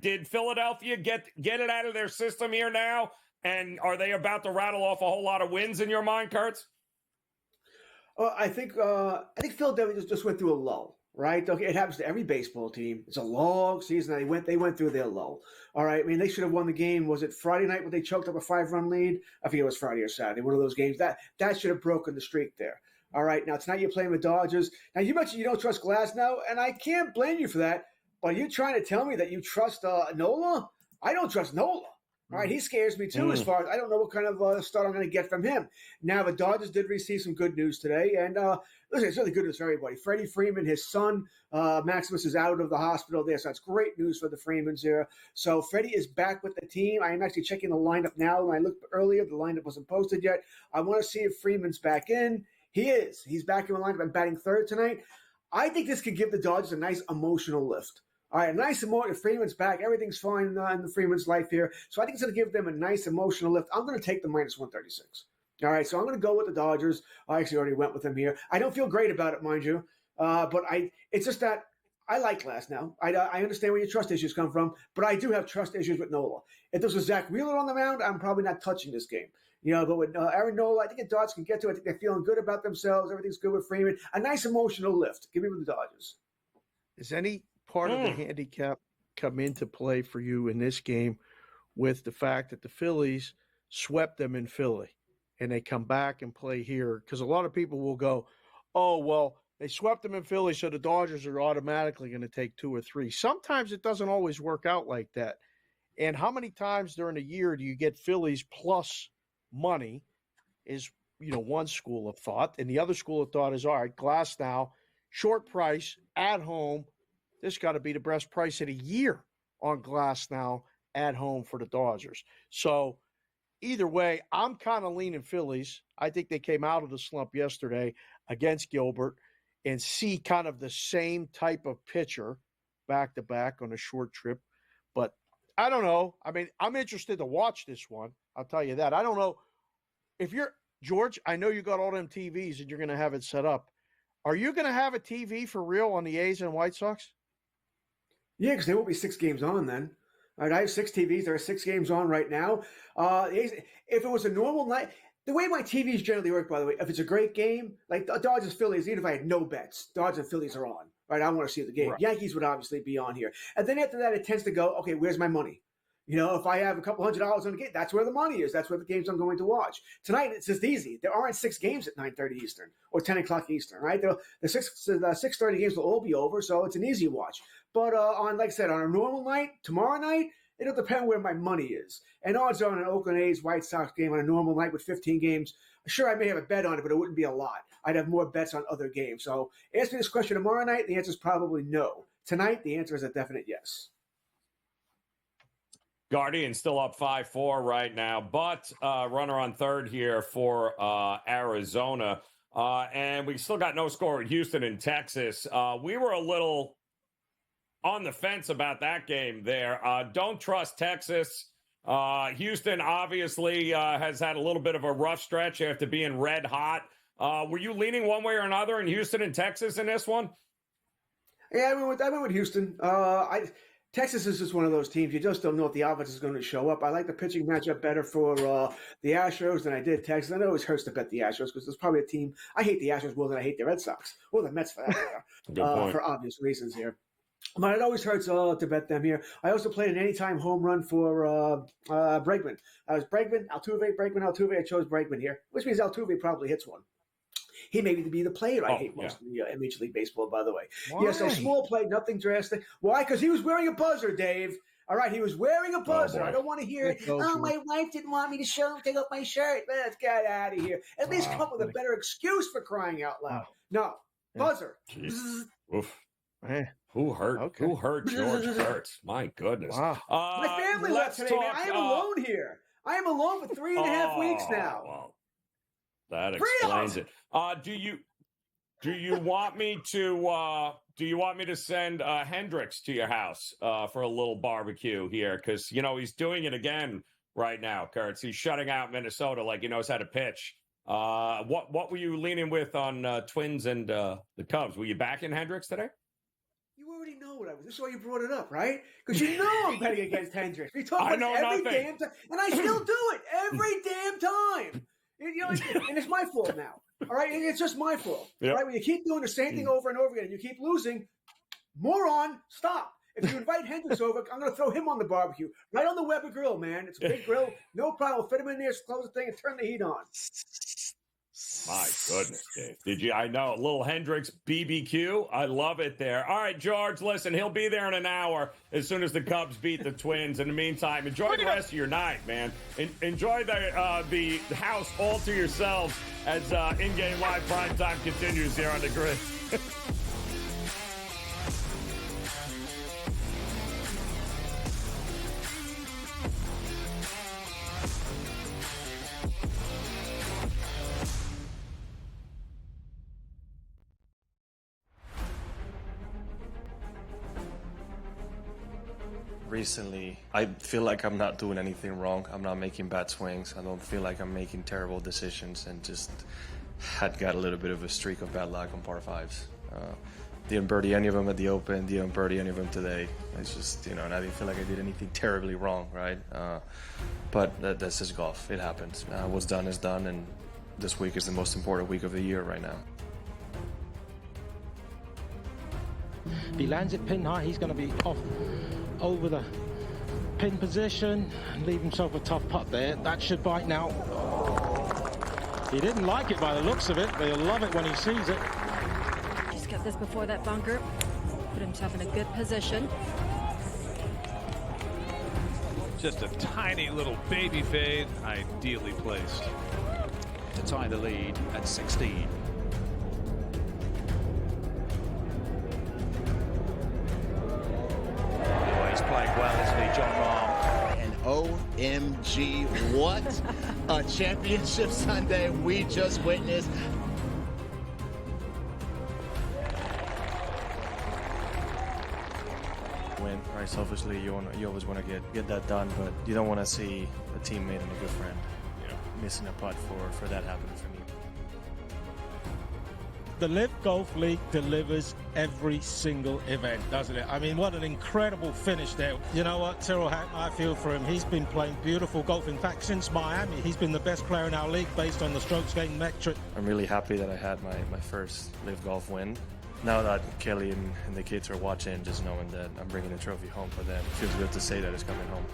F: did Philadelphia get it out of their system here now? And are they about to rattle off a whole lot of wins in your mind, Kurtz?
M: I think Philadelphia just went through a lull. Right? Okay, it happens to every baseball team. It's a long season. They went through their lull. All right. I mean, they should have won the game. Was it Friday night when they choked up a 5-run lead? I think it was Friday or Saturday. One of those games that should have broken the streak there. All right. Now tonight you're playing with Dodgers. Now you mentioned you don't trust Glass now, and I can't blame you for that. But are you trying to tell me that you trust Nola? I don't trust Nola. All right, he scares me too. As far as I don't know what kind of start I'm going to get from him. Now the Dodgers did receive some good news today, and listen, it's really good news for everybody. Freddie Freeman, his son Maximus, is out of the hospital there, so that's great news for the Freemans here. So Freddie is back with the team. I am actually checking the lineup now. When I looked earlier, the lineup wasn't posted yet. I want to see if Freeman's back in. He is. He's back in the lineup. I'm batting third tonight. I think this could give the Dodgers a nice emotional lift. All right, nice emotional. Freeman's back. Everything's fine in the Freeman's life here. So I think it's going to give them a nice emotional lift. I'm going to take the minus 136. All right, so I'm going to go with the Dodgers. I actually already went with them here. I don't feel great about it, mind you, but it's just that I like Glass now. I understand where your trust issues come from, but I do have trust issues with Nola. If this was Zach Wheeler on the mound, I'm probably not touching this game. But with Aaron Nola, I think the Dodgers can get to it. I think they're feeling good about themselves. Everything's good with Freeman. A nice emotional lift. Give me with the Dodgers.
G: Is any part of the handicap come into play for you in this game with the fact that the Phillies swept them in Philly and they come back and play here? Because a lot of people will go, oh, well, they swept them in Philly, so the Dodgers are automatically going to take 2 or 3. Sometimes it doesn't always work out like that. And how many times during a year do you get Phillies plus money is, one school of thought. And the other school of thought is, all right, Glass now, short price, at home. This got to be the best price of the year on Glass now at home for the Dodgers. So either way, I'm kind of leaning Phillies. I think they came out of the slump yesterday against Gilbert and see kind of the same type of pitcher back-to-back on a short trip. But I don't know. I mean, I'm interested to watch this one. I'll tell you that. I don't know. If you're – George, I know you got all them TVs and you're going to have it set up. Are you going to have a TV for real on the A's and White Sox?
M: Yeah, because there won't be 6 games on then. All right, I have 6 TVs. There are 6 games on right now. If it was a normal night, the way my TVs generally work, by the way, if it's a great game, like the Dodgers Phillies, even if I had no bets, Dodgers and Phillies are on. Right, I want to see the game. Right. Yankees would obviously be on here, and then after that, it tends to go. Okay, where's my money? If I have a couple $100 on the game, that's where the money is. That's where the games I'm going to watch. Tonight, it's just easy. There aren't 6 games at 9:30 Eastern or 10 o'clock Eastern, right? The 6:30 games will all be over, so it's an easy watch. But like I said, on a normal night, tomorrow night, it'll depend where my money is. And odds are on an Oakland A's White Sox game on a normal night with 15 games, sure, I may have a bet on it, but it wouldn't be a lot. I'd have more bets on other games. So ask me this question tomorrow night, the answer is probably no. Tonight, the answer is a definite yes.
F: Guardian still up 5-4 right now, but runner on third here for Arizona. And we still got no score at Houston and Texas. We were a little on the fence about that game there. Don't trust Texas. Houston obviously has had a little bit of a rough stretch after being red hot. Were you leaning one way or another in Houston and Texas in this one?
M: Yeah, I went with Houston. Texas is just one of those teams. You just don't know if the offense is going to show up. I like the pitching matchup better for the Astros than I did Texas. And it always hurts to bet the Astros because there's probably a team. I hate the Astros more than I hate the Red Sox or the Mets for that matter, for obvious reasons here. But it always hurts to bet them here. I also played an anytime home run for Bregman. I was Bregman, Altuve. I chose Bregman here, which means Altuve probably hits one. He may be the player I hate most in the Major League Baseball, by the way.
G: Why?
M: Yeah, so small play, nothing drastic. Why? Because he was wearing a buzzer, Dave. All right, he was wearing a buzzer. I don't want to hear it. Oh, my wife didn't want me to take off my shirt. Let's get out of here. At least come up with a better excuse for crying out loud. No, buzzer.
F: Oof. Who hurt? Okay. Who hurt George Kurtz? My goodness.
G: Wow.
M: My family left today, man. I am alone here. I am alone for 3.5 weeks now.
F: Well, that explains it. Do you want me to send Hendricks to your house for a little barbecue here? Because he's doing it again right now, Kurtz. He's shutting out Minnesota like he knows how to pitch. What were you leaning with on Twins and the Cubs? Were you backing Hendricks today?
M: You already know what I was. This is why you brought it up, right? Because you know I'm betting against Hendricks. We talk about it every damn time, and I still do it every damn time. And it's my fault now. All right, it's just my fault. Yep. Right, when you keep doing the same thing over and over again, and you keep losing, moron, stop. If you invite Hendricks over, I'm going to throw him on the barbecue, right on the Weber grill, man. It's a big grill, no problem. We'll fit him in there, close the thing, and turn the heat on.
F: My goodness, Dave. I know, a little Hendricks BBQ. I love it there. All right, George, listen, he'll be there in an hour as soon as the Cubs beat the Twins. In the meantime, enjoy the rest of your night, man. Enjoy the house all to yourselves as in-game live primetime continues here on the grid.
H: Recently, I feel like I'm not doing anything wrong. I'm not making bad swings. I don't feel like I'm making terrible decisions, and just had got a little bit of a streak of bad luck on par fives. Didn't birdie any of them at the Open, didn't birdie any of them today. It's just, and I didn't feel like I did anything terribly wrong, right? But that's just golf. It happens. What's done is done, and this week is the most important week of the year right now.
I: If he lands it pin high, he's going to be off over the pin position and leave himself a tough putt there. That should bite now. He didn't like it by the looks of it, but he'll love it when he sees it.
J: Just got this before that bunker. Put himself in a good position.
A: Just a tiny little baby fade, ideally placed.
K: To tie the lead at 16. Playing well, isn't he, John Rahm?
L: And OMG, what a championship Sunday we just witnessed.
H: Win, right? Selfishly, you always want to get that done, but you don't want to see a teammate and a good friend missing a putt for that happening for me.
I: The Live Golf League delivers every single event, doesn't it? I mean, what an incredible finish there. You know what, Tyrrell Hatton, I feel for him. He's been playing beautiful golf. In fact, since Miami, he's been the best player in our league based on the strokes gained metric.
H: I'm really happy that I had my first Live Golf win. Now that Kelly and the kids are watching, just knowing that I'm bringing the trophy home for them, it feels good to say that it's coming home.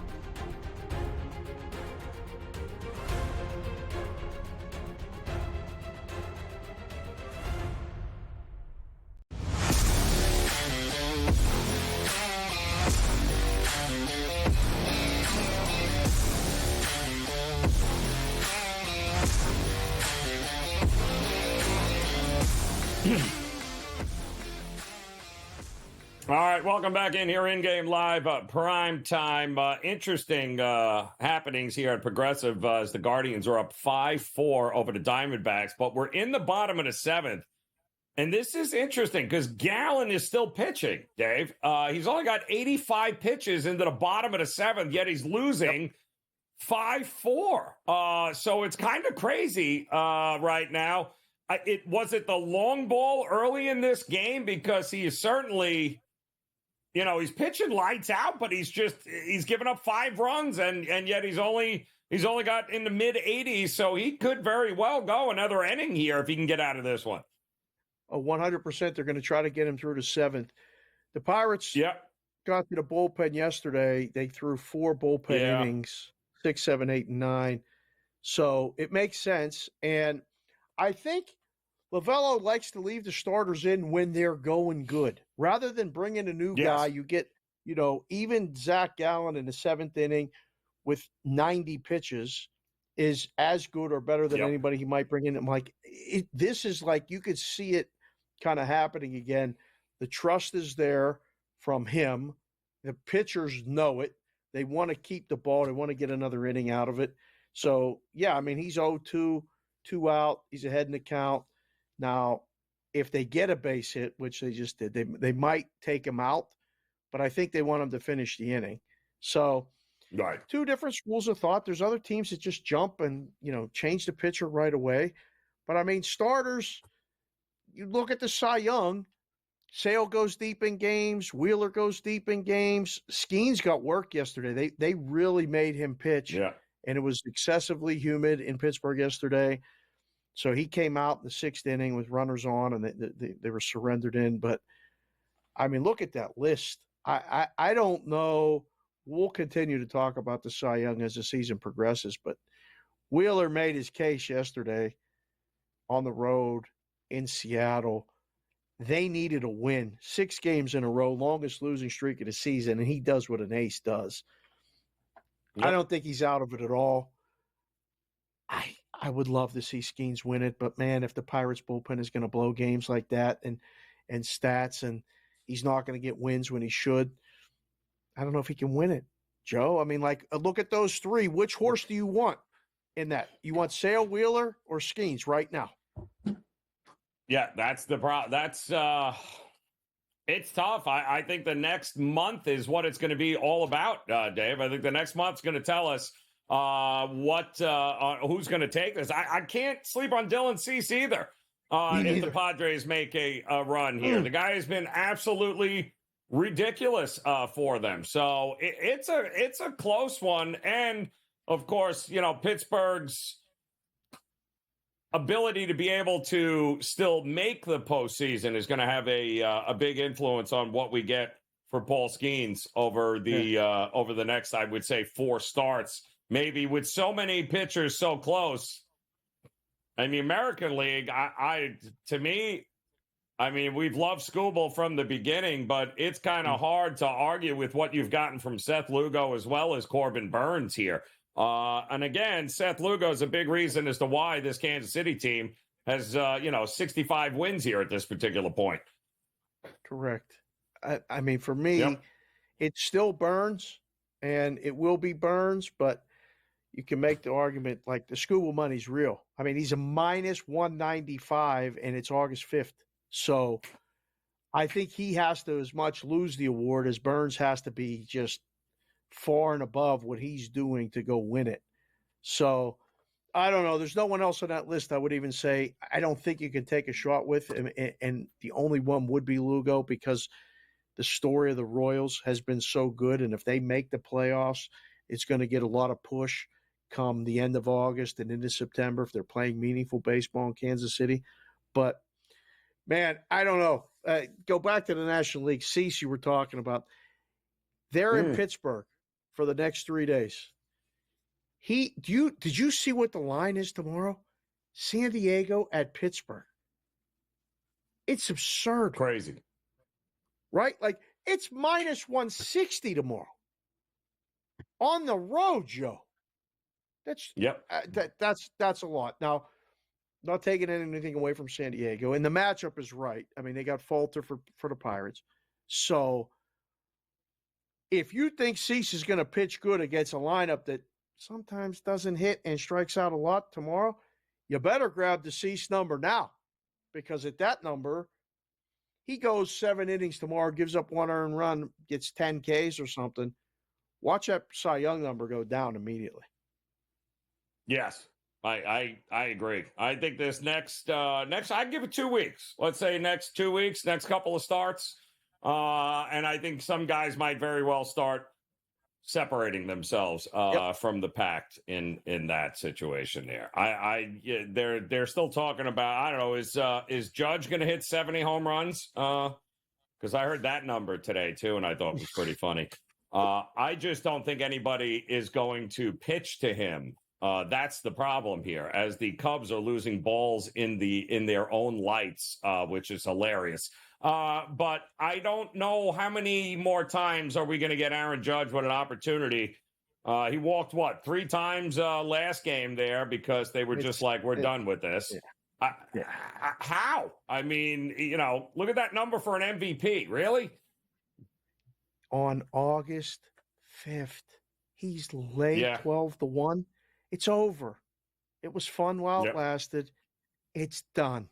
F: All right, welcome back in here, in-game live, prime time. Interesting happenings here at Progressive as the Guardians are up 5-4 over the Diamondbacks, but we're in the bottom of the seventh. And this is interesting because Gallen is still pitching, Dave. He's only got 85 pitches into the bottom of the seventh, yet he's losing 5-4. So it's kind of crazy right now. Was it the long ball early in this game? Because he is certainly... he's pitching lights out, but he's given up 5 runs, and yet he's only got in the mid 80s, so he could very well go another inning here if he can get out of this one.
G: 100%. They're going to try to get him through the seventh. The Pirates got to the bullpen yesterday. They threw 4 bullpen innings, 6, 7, 8, and 9. So it makes sense. And I think Lovello likes to leave the starters in when they're going good. Rather than bring in a new guy, you get, even Zach Gallen in the 7th inning with 90 pitches is as good or better than anybody he might bring in. I'm like, this is like, you could see it kind of happening again. The trust is there from him. The pitchers know it. They want to keep the ball. They want to get another inning out of it. So, yeah, I mean, he's 0-2, 2 out. He's ahead in the count. Now, if they get a base hit, which they just did, they might take him out, but I think they want him to finish the inning. So, two different schools of thought. There's other teams that just jump and, change the pitcher right away. But, I mean, starters, you look at the Cy Young, Sale goes deep in games, Wheeler goes deep in games. Skeens got work yesterday. They really made him pitch.
F: Yeah.
G: And it was excessively humid in Pittsburgh yesterday. So he came out in the 6th inning with runners on, and they were surrendered in. But, I mean, look at that list. I don't know. We'll continue to talk about the Cy Young as the season progresses. But Wheeler made his case yesterday on the road in Seattle. They needed a win. 6 games in a row, longest losing streak of the season, and he does what an ace does. I don't think he's out of it at all. I would love to see Skeens win it, but man, if the Pirates bullpen is going to blow games like that and stats, and he's not going to get wins when he should, I don't know if he can win it. Joe, I mean, like, look at those 3. Which horse do you want in that? You want Sale, Wheeler, or Skeens right now?
F: Yeah, that's the problem. That's it's tough. I think the next month is what it's going to be all about, Dave. I think the next month's going to tell us who's going to take this. I can't sleep on Dylan Cease either. If the Padres make a run here, the guy has been absolutely ridiculous for them. So it's a close one, and of course, Pittsburgh's ability to be able to still make the postseason is going to have a big influence on what we get for Paul Skeens over the next, I would say, 4 starts. Maybe with so many pitchers so close. I mean, American League, to me, I mean, we've loved Skubal from the beginning, but it's kind of hard to argue with what you've gotten from Seth Lugo as well as Corbin Burns here. And again, Seth Lugo is a big reason as to why this Kansas City team has, 65 wins here at this particular point.
G: Correct. I mean, for me, it's still Burns, and it will be Burns, but you can make the argument like the Skubal money's real. I mean, he's a minus 195, and it's August 5th. So I think he has to as much lose the award as Burns has to be just far and above what he's doing to go win it. So I don't know. There's no one else on that list I would even say I don't think you can take a shot with, and the only one would be Lugo because the story of the Royals has been so good, and if they make the playoffs, it's going to get a lot of push come the end of August and into September if they're playing meaningful baseball in Kansas City. But, man, I don't know. Go back to the National League. Cease, you were talking about. They're in Pittsburgh for the next 3 days. Did you see what the line is tomorrow? San Diego at Pittsburgh. It's absurd.
F: Crazy.
G: Right? Like, it's minus 160 tomorrow. On the road, Joe. That's a lot. Now, not taking anything away from San Diego, and the matchup is right. I mean, they got Falter for the Pirates. So if you think Cease is going to pitch good against a lineup that sometimes doesn't hit and strikes out a lot tomorrow, you better grab the Cease number now, because at that number, he goes 7 innings tomorrow, gives up 1 earned run, gets 10 Ks or something. Watch that Cy Young number go down immediately.
F: Yes, I agree. I think this next I'd give it 2 weeks. Let's say next 2 weeks, next couple of starts. And I think some guys might very well start separating themselves from the pack in that situation there. They're still talking about, I don't know, is Judge going to hit 70 home runs because I heard that number today too, and I thought it was pretty funny. I just don't think anybody is going to pitch to him. That's the problem here, as the Cubs are losing balls in their own lights, which is hilarious. But I don't know how many more times are we going to get Aaron Judge with an opportunity. He walked, 3 times last game there because they were just like, we're done with this. How? I mean, look at that number for an MVP. Really?
G: On August 5th, he's laid 12-1. It's over. It was fun while it lasted. It's done.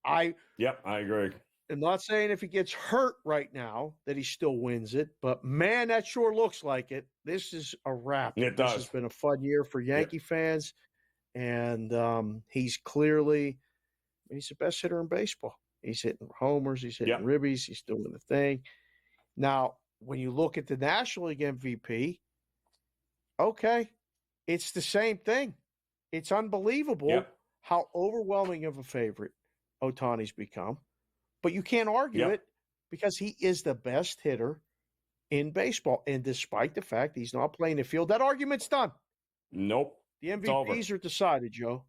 G: I
F: agree.
G: I'm not saying if he gets hurt right now that he still wins it, but man, that sure looks like it. This is a wrap.
F: It
G: This
F: does.
G: has been a fun year for Yankee fans, and he's clearly he's the best hitter in baseball. He's hitting homers, he's hitting ribbies, he's doing the thing. Now, when you look at the National League MVP, okay, it's the same thing. It's unbelievable how overwhelming of a favorite Ohtani's become. But you can't argue it because he is the best hitter in baseball. And despite the fact he's not playing the field, that argument's done.
F: Nope.
G: The MVPs are decided, Joe.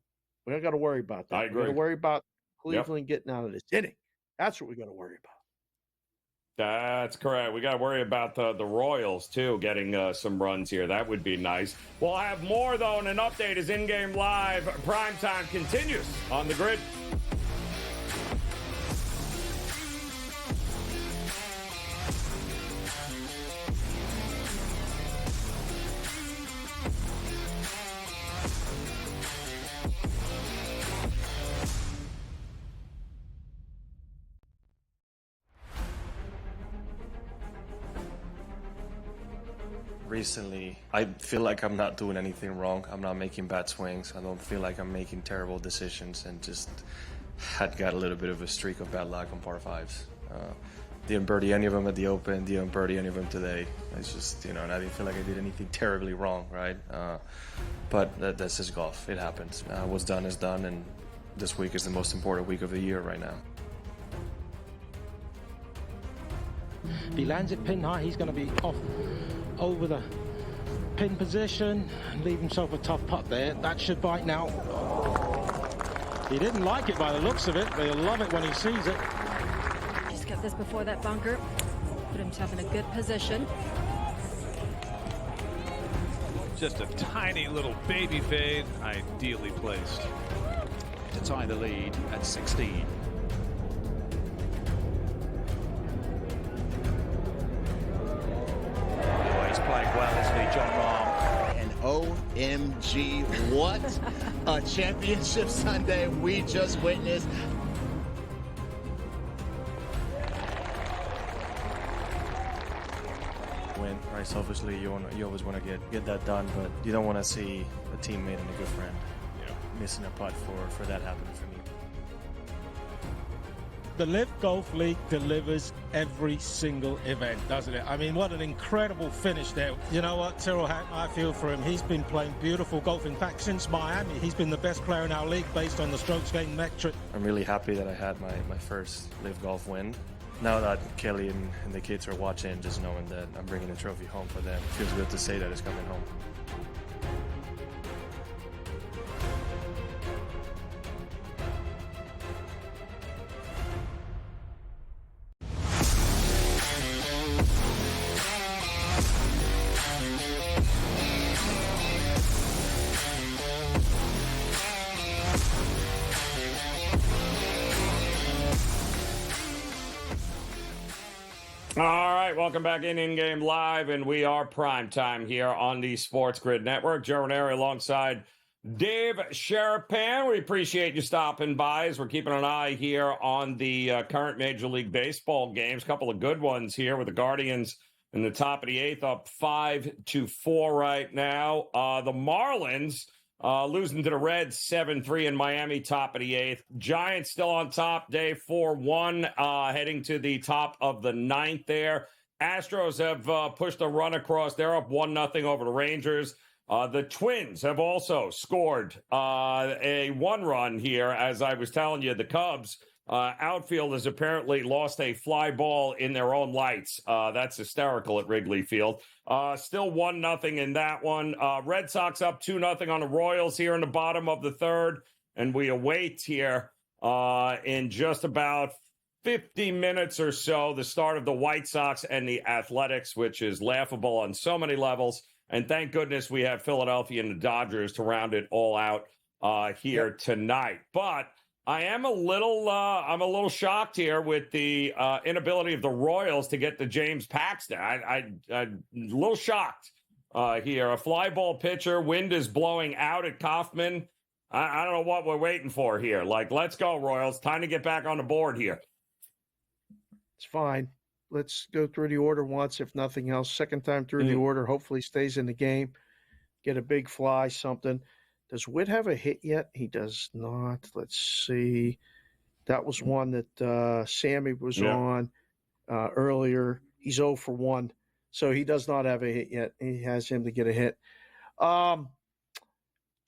G: We don't got to worry about that.
F: I agree.
G: We got to worry about Cleveland getting out of this inning. That's what we got to worry about.
F: That's correct. We got to worry about the Royals, too, getting some runs here. That would be nice. We'll have more, though, and an update as In-Game Live Primetime continues on the grid.
H: Recently, I feel like I'm not doing anything wrong. I'm not making bad swings. I don't feel like I'm making terrible decisions, and just had got a little bit of a streak of bad luck on par fives. Didn't birdie any of them at the Open, didn't birdie any of them today. It's just, and I didn't feel like I did anything terribly wrong, right? But that's just golf. It happens. What's done is done, and this week is the most important week of the year right now.
I: If he lands it pin high, he's going to be off over the pin position and leave himself a tough putt there. That should bite now. He didn't like it by the looks of it, but he'll love it when he sees it.
J: Just got this before that bunker. Put himself in a good position.
A: Just a tiny little baby fade, ideally placed.
K: To tie the lead at 16. Playing well, isn't he, John Rahm?
L: And OMG, what a championship Sunday we just witnessed.
H: Win, right? Selfishly, you always want to get that done, but you don't want to see a teammate and a good friend missing a putt for that happening for me.
I: The Live Golf League delivers every single event, doesn't it? I mean, what an incredible finish there. You know what, Tyrrell Hatton, I feel for him. He's been playing beautiful golf. In fact, since Miami, he's been the best player in our league based on the strokes gained metric.
H: I'm really happy that I had my first Live Golf win. Now that Kelly and the kids are watching, just knowing that I'm bringing the trophy home for them, it feels good to say that it's coming home.
F: All right, welcome back In-Game Live, and we are Primetime here on the SportsGrid Network. Joe Raineri alongside Dave Sharapan. We appreciate you stopping by as we're keeping an eye here on the current Major League Baseball games. A couple of good ones here with the Guardians in the top of the 8th, up 5-4 right now. The Marlins losing to the Reds 7-3 in Miami, top of the 8th. Giants still on top, Dave, 4-1, heading to the top of the 9th there. Astros have pushed a run across. They're up 1-0 over the Rangers. The Twins have also scored a 1 run here. As I was telling you, the Cubs outfield has apparently lost a fly ball in their own lights. That's hysterical at Wrigley Field. Still 1-0 in that one. Red Sox up 2-0 on the Royals here in the bottom of the third. And we await here in just about 50 minutes or so the start of the White Sox and the Athletics, which is laughable on so many levels. And thank goodness we have Philadelphia and the Dodgers to round it all out here tonight. But I am a little shocked here with the inability of the Royals to get to James Paxton. I'm a little shocked here. A fly ball pitcher, wind is blowing out at Kaufman. I don't know what we're waiting for here. Like, let's go, Royals. Time to get back on the board here.
G: It's fine. Let's go through the order once, if nothing else. Second time through the order, hopefully stays in the game. Get a big fly, something. Does Witt have a hit yet? He does not. Let's see. That was one that Sammy was on earlier. He's 0 for 1, so he does not have a hit yet. He has him to get a hit.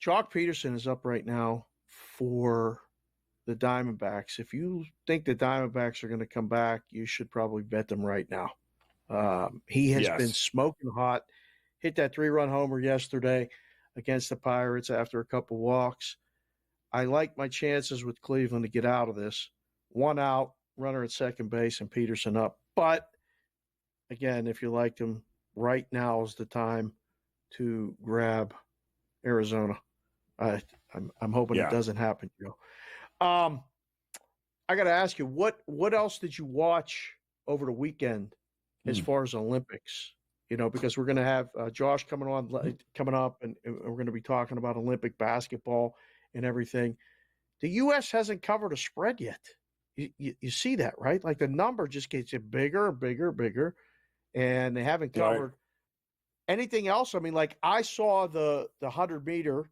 G: Jock Peterson is up right now for the Diamondbacks. If you think the Diamondbacks are going to come back, you should probably bet them right now. He has been smoking hot. Hit that 3-run homer yesterday against the Pirates after a couple walks. I like my chances with Cleveland to get out of this. 1 out, runner at second base, and Peterson up. But, again, if you like him, right now is the time to grab Arizona. I'm hoping it doesn't happen, Joe. I got to ask you, what else did you watch over the weekend as far as Olympics? You know, because we're going to have Josh coming up, and we're going to be talking about Olympic basketball and everything. The U.S. hasn't covered a spread yet. You see that, right? Like the number just gets bigger and bigger and bigger, and they haven't covered anything else. I mean, like I saw the 100-meter.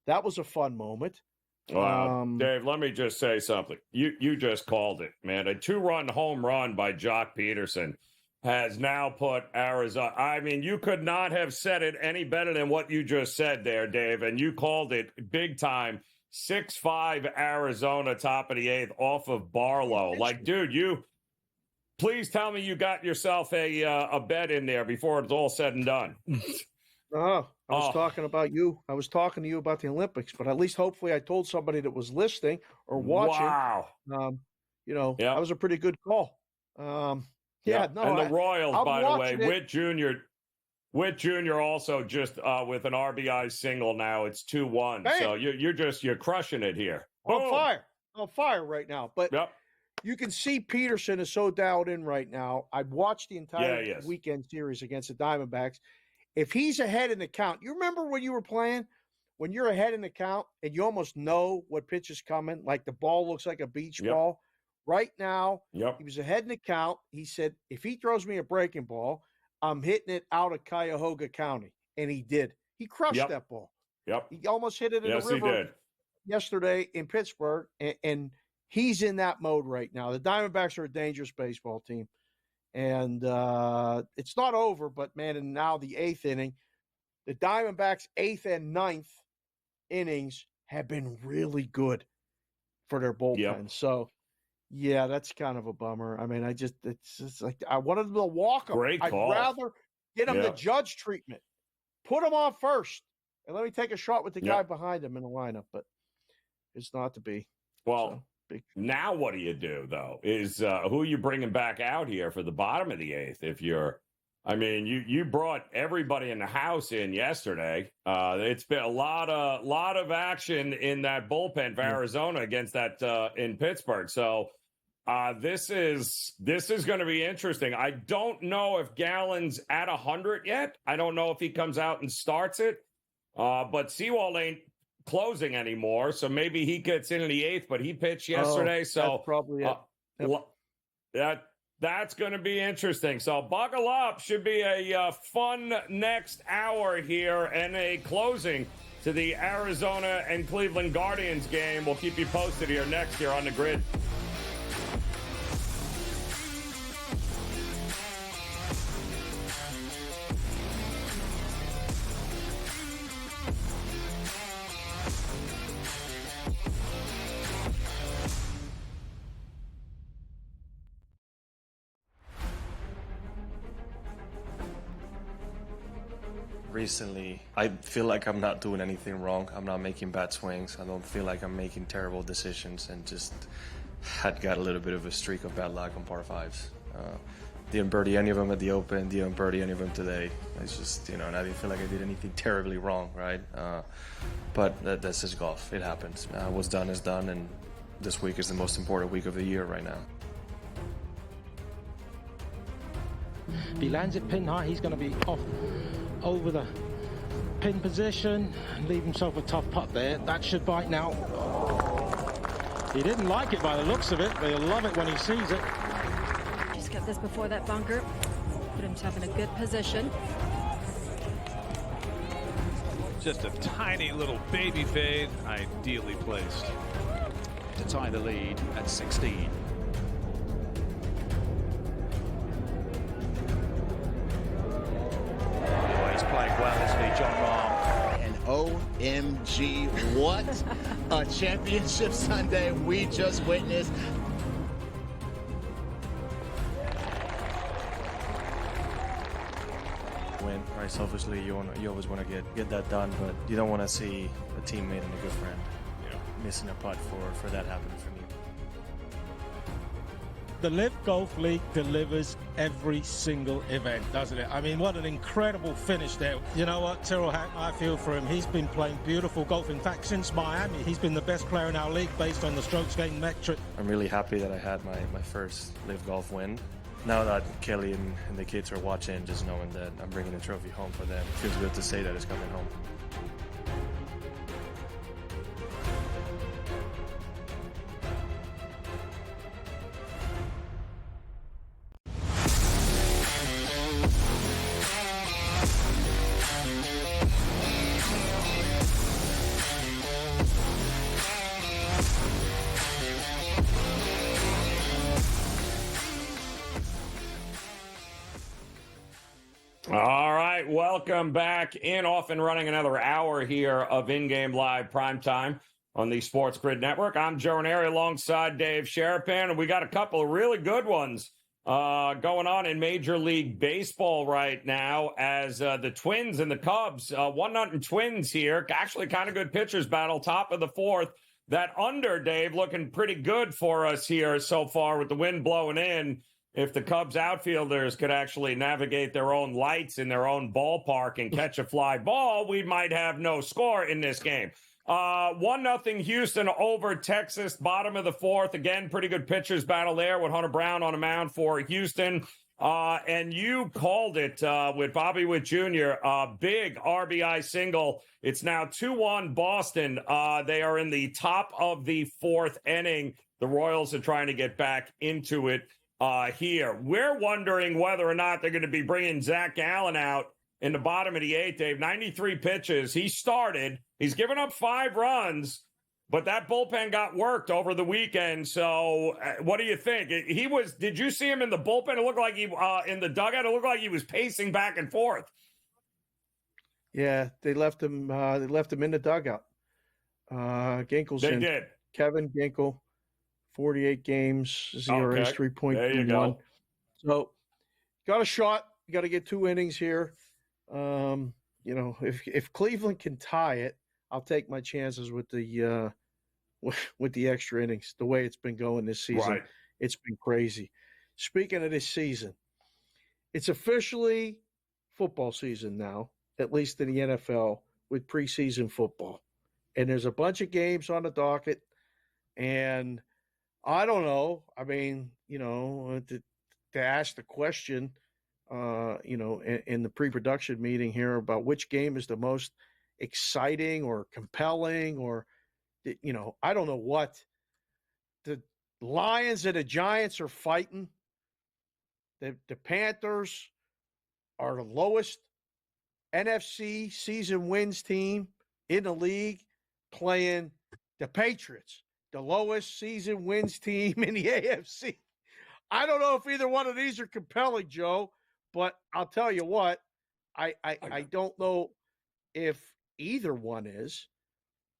G: That was a fun moment.
F: Dave, let me just say something. You just called it, man. A 2-run home run by Jock Peterson has now put Arizona. I mean, you could not have said it any better than what you just said there, Dave, and you called it big time. 6-5 Arizona, top of the 8th, off of Barlow. Like, dude, please tell me you got yourself a bet in there before it's all said and done.
G: I was talking about you. I was talking to you about the Olympics, but at least hopefully I told somebody that was listening or watching.
F: Wow.
G: That was a pretty good call. And
F: the Royals, by the way, Witt Jr. also just with an RBI single now. It's 2-1.
G: Hey.
F: So you're crushing it here.
G: On fire right now. But you can see Peterson is so dialed in right now. I've watched the entire weekend series against the Diamondbacks. If he's ahead in the count, you remember when you were playing, when you're ahead in the count and you almost know what pitch is coming, like the ball looks like a beach ball. Right now, he was ahead in the count. He said, if he throws me a breaking ball, I'm hitting it out of Cuyahoga County. And he did. He crushed that ball. He almost hit it in the river yesterday in Pittsburgh. And he's in that mode right now. The Diamondbacks are a dangerous baseball team. And it's not over, but, man, and now the 8th inning, the Diamondbacks' 8th and 9th innings have been really good for their bullpen. So, yeah, that's kind of a bummer. I mean, it's just like I wanted them to walk them.
F: Great call.
G: I'd rather get them the Judge treatment. Put them on first, and let me take a shot with the guy behind him in the lineup, but it's not to be.
F: Well, now what do you do, though, is who are you bringing back out here for the bottom of the 8th? You brought everybody in the house in yesterday. It's been a lot of action in that bullpen for Arizona against that in Pittsburgh. So this is going to be interesting. I don't know if Gallen's at 100 yet. I don't know if he comes out and starts it. But Sewell ain't closing anymore, so maybe he gets into the 8th, but he pitched yesterday, so
G: that's probably it.
F: That's going to be interesting. So buckle up. Should be a fun next hour here and a closing to the Arizona and Cleveland Guardians game. We'll keep you posted here next year on the Grid.
H: recently, I feel like I'm not doing anything wrong. I'm not making bad swings. I don't feel like I'm making terrible decisions, and just had got a little bit of a streak of bad luck on par fives. Didn't birdie any of them at the Open, didn't birdie any of them today. It's just, and I didn't feel like I did anything terribly wrong, right? But that's just golf. It happens. What's done is done, and this week is the most important week of the year right now.
I: If he lands it pin high, he's going to be off over the pin position and leave himself a tough putt there. That should bite now. He didn't like it by the looks of it, but he'll love it when he sees it.
J: Just got this before that bunker. Put himself in a good position.
A: Just a tiny little baby fade, ideally placed.
K: To tie the lead at 16. Playing well, isn't he, John Rahm?
L: And OMG, what a championship Sunday we just witnessed.
H: Win, right? Selfishly, you always want to get that done, but you don't want to see a teammate and a good friend missing a putt for that happening for me.
I: The Live Golf League delivers every single event, doesn't it? I mean, what an incredible finish there. You know what, Tyrrell Hatton, I feel for him. He's been playing beautiful golf. In fact, since Miami, he's been the best player in our league based on the strokes gained metric.
H: I'm really happy that I had my first Live Golf win. Now that Kelly and the kids are watching, just knowing that I'm bringing the trophy home for them, it feels good to say that it's coming home.
F: All right, welcome back in, off and running another hour here of in-game live primetime on the SportsGrid Network. I'm Joe Raineri alongside Dave Sharapan, and we got a couple of really good ones going on in Major League Baseball right now as the Twins and the Cubs, 1-0 Twins here, actually kind of good pitchers battle, top of the fourth. That under, Dave, looking pretty good for us here so far with the wind blowing in. If the Cubs outfielders could actually navigate their own lights in their own ballpark and catch a fly ball, we might have no score in this game. 1-0 Houston over Texas, bottom of the fourth. Again, pretty good pitchers battle there with Hunter Brown on the mound for Houston. And you called it with Bobby Witt Jr., big RBI single. It's now 2-1 Boston. They are in the top of the fourth inning. The Royals are trying to get back into it here. We're wondering whether or not they're going to be bringing Zach Gallen out in the bottom of the eighth, Dave. 93 pitches. He started. He's given up 5 runs, but that bullpen got worked over the weekend. So what do you think? Did you see him in the bullpen? It looked like he, in the dugout, it looked like he was pacing back and forth.
G: Yeah, they left him in the dugout. Ginkel's
F: They
G: in.
F: did.
G: Kevin Ginkel, 48 games, ERA is 3.21.
F: There you go.
G: So, got a shot. You got to get 2 innings here. If Cleveland can tie it, I'll take my chances with the extra innings. The way it's been going this season,
F: Right.
G: It's been crazy. Speaking of this season, it's officially football season now, at least in the NFL, with preseason football, and there's a bunch of games on the docket, and I don't know. I mean, to ask the question, in the pre-production meeting here about which game is the most exciting or compelling, or, I don't know what. The Lions and the Giants are fighting. The Panthers are the lowest NFC season wins team in the league, playing the Patriots, the lowest season wins team in the AFC. I don't know if either one of these are compelling, Joe, but I'll tell you what, I don't know if either one is,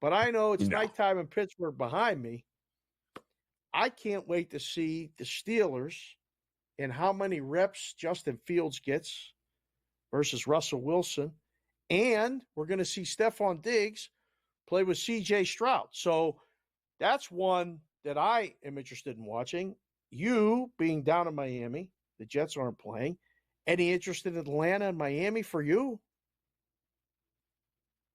G: but I know it's nighttime in Pittsburgh behind me. I can't wait to see the Steelers and how many reps Justin Fields gets versus Russell Wilson, And we're going to see Stephon Diggs play with C.J. Stroud. So that's one that I am interested in watching. You being down in Miami, the Jets aren't playing. Any interest in Atlanta and Miami for you?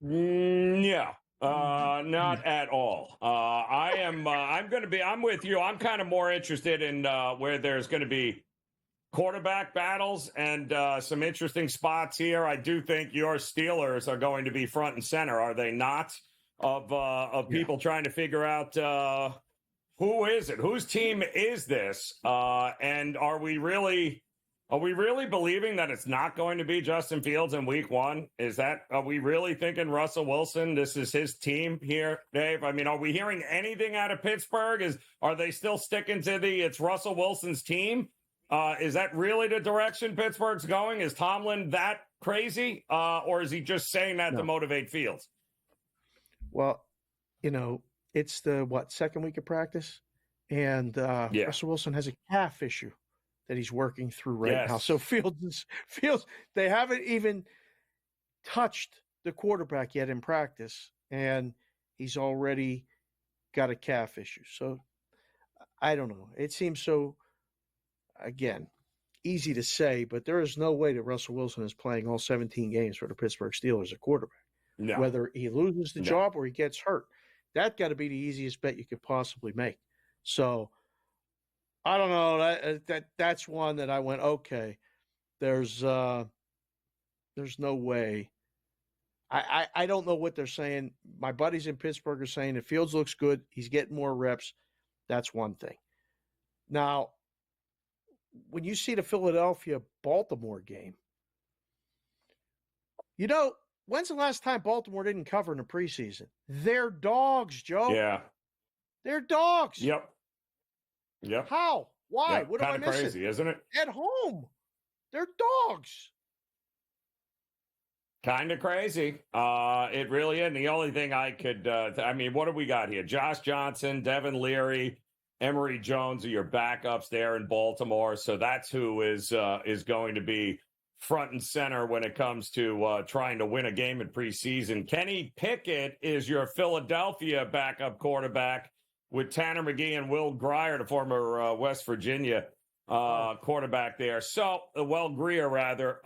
F: Yeah. Not at all. I'm with you. I'm kind of more interested in where there's going to be quarterback battles and some interesting spots here. I do think your Steelers are going to be front and center, are they not? Of people trying to figure out who is it? Whose team is this? And are we really believing that it's not going to be Justin Fields in week 1? Are we really thinking Russell Wilson, this is his team here, Dave? I mean, are we hearing anything out of Pittsburgh? Are they still sticking to it's Russell Wilson's team? Is that really the direction Pittsburgh's going? Is Tomlin that crazy? Or is he just saying that to motivate Fields?
G: Well, it's the second week of practice, and Russell Wilson has a calf issue that he's working through right now. So Fields, they haven't even touched the quarterback yet in practice, and he's already got a calf issue. So I don't know. It seems so, again, easy to say, but there is no way that Russell Wilson is playing all 17 games for the Pittsburgh Steelers at quarterback.
F: No.
G: Whether he loses the job or he gets hurt. That got to be the easiest bet you could possibly make. So I don't know. That's one that I went, okay, there's no way. I don't know what they're saying. My buddies in Pittsburgh are saying if Fields looks good, he's getting more reps. That's one thing. Now, when you see the Philadelphia-Baltimore game, when's the last time Baltimore didn't cover in the preseason? They're dogs, Joe.
F: Yeah.
G: They're dogs.
F: Yep.
G: How? Why?
F: Yep.
G: What am I missing?
F: Kind of crazy, isn't it?
G: At home. They're dogs.
F: Kind of crazy. It really is. And the only thing I could, what do we got here? Josh Johnson, Devin Leary, Emory Jones are your backups there in Baltimore. So that's who is going to be front and center when it comes to trying to win a game in preseason. Kenny Pickett is your Philadelphia backup quarterback with Tanner McGee and Will Grier, the former West Virginia quarterback there. So, Greer, rather.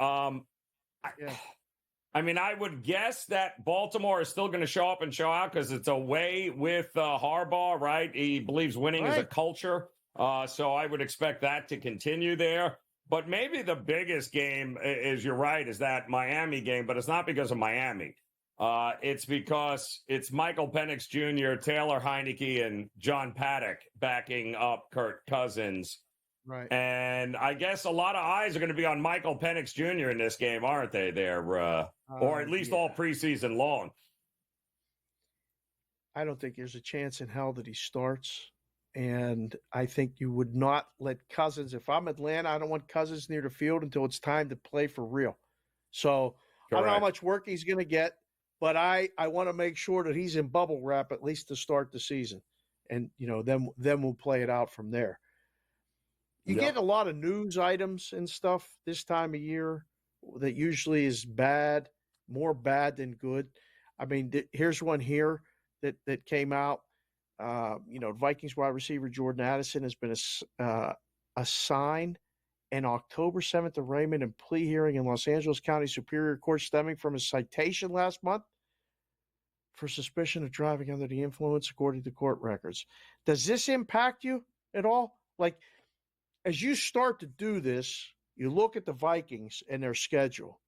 F: I would guess that Baltimore is still going to show up and show out because it's away with Harbaugh, right? He believes winning is a culture. So I would expect that to continue there. But maybe the biggest game is, you're right, is that Miami game, but it's not because of Miami. It's because it's Michael Penix Jr., Taylor Heineke, and John Paddock backing up Kirk Cousins.
G: Right.
F: And I guess a lot of eyes are going to be on Michael Penix Jr. in this game, aren't they, there? Or at least all preseason long.
G: I don't think there's a chance in hell that he starts. And I think you would not let Cousins, if I'm Atlanta, I don't want Cousins near the field until it's time to play for real. So I don't know how much work he's going to get, but I want to make sure that he's in bubble wrap at least to start the season. And, then we'll play it out from there. You get a lot of news items and stuff this time of year that usually is bad, more bad than good. I mean, here's one here that came out. Vikings wide receiver Jordan Addison has been assigned an October 7th arraignment and plea hearing in Los Angeles County Superior Court stemming from his citation last month for suspicion of driving under the influence, according to court records. Does this impact you at all? Like, as you start to do this, you look at the Vikings and their schedule.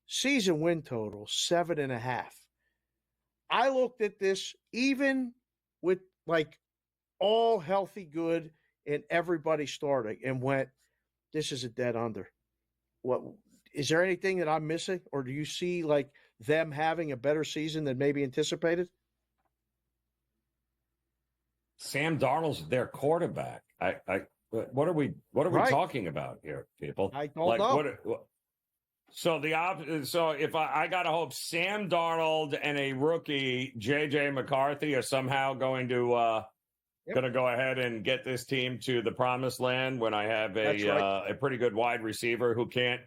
G: Season win total, 7.5. I looked at this even with all healthy good and everybody starting and went, this is a dead under. What is there anything that I'm missing, or do you see them having a better season than maybe anticipated?
F: Sam Darnold's their quarterback. What are we talking about here, people?
G: I don't know.
F: So if I got to hope Sam Darnold and a rookie JJ McCarthy are somehow going to go ahead and get this team to the promised land when I have a pretty good wide receiver who can't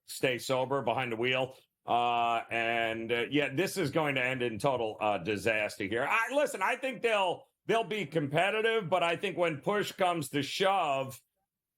F: stay sober behind the wheel. Yeah, this is going to end in total disaster here. Listen, I think they'll be competitive, but I think when push comes to shove,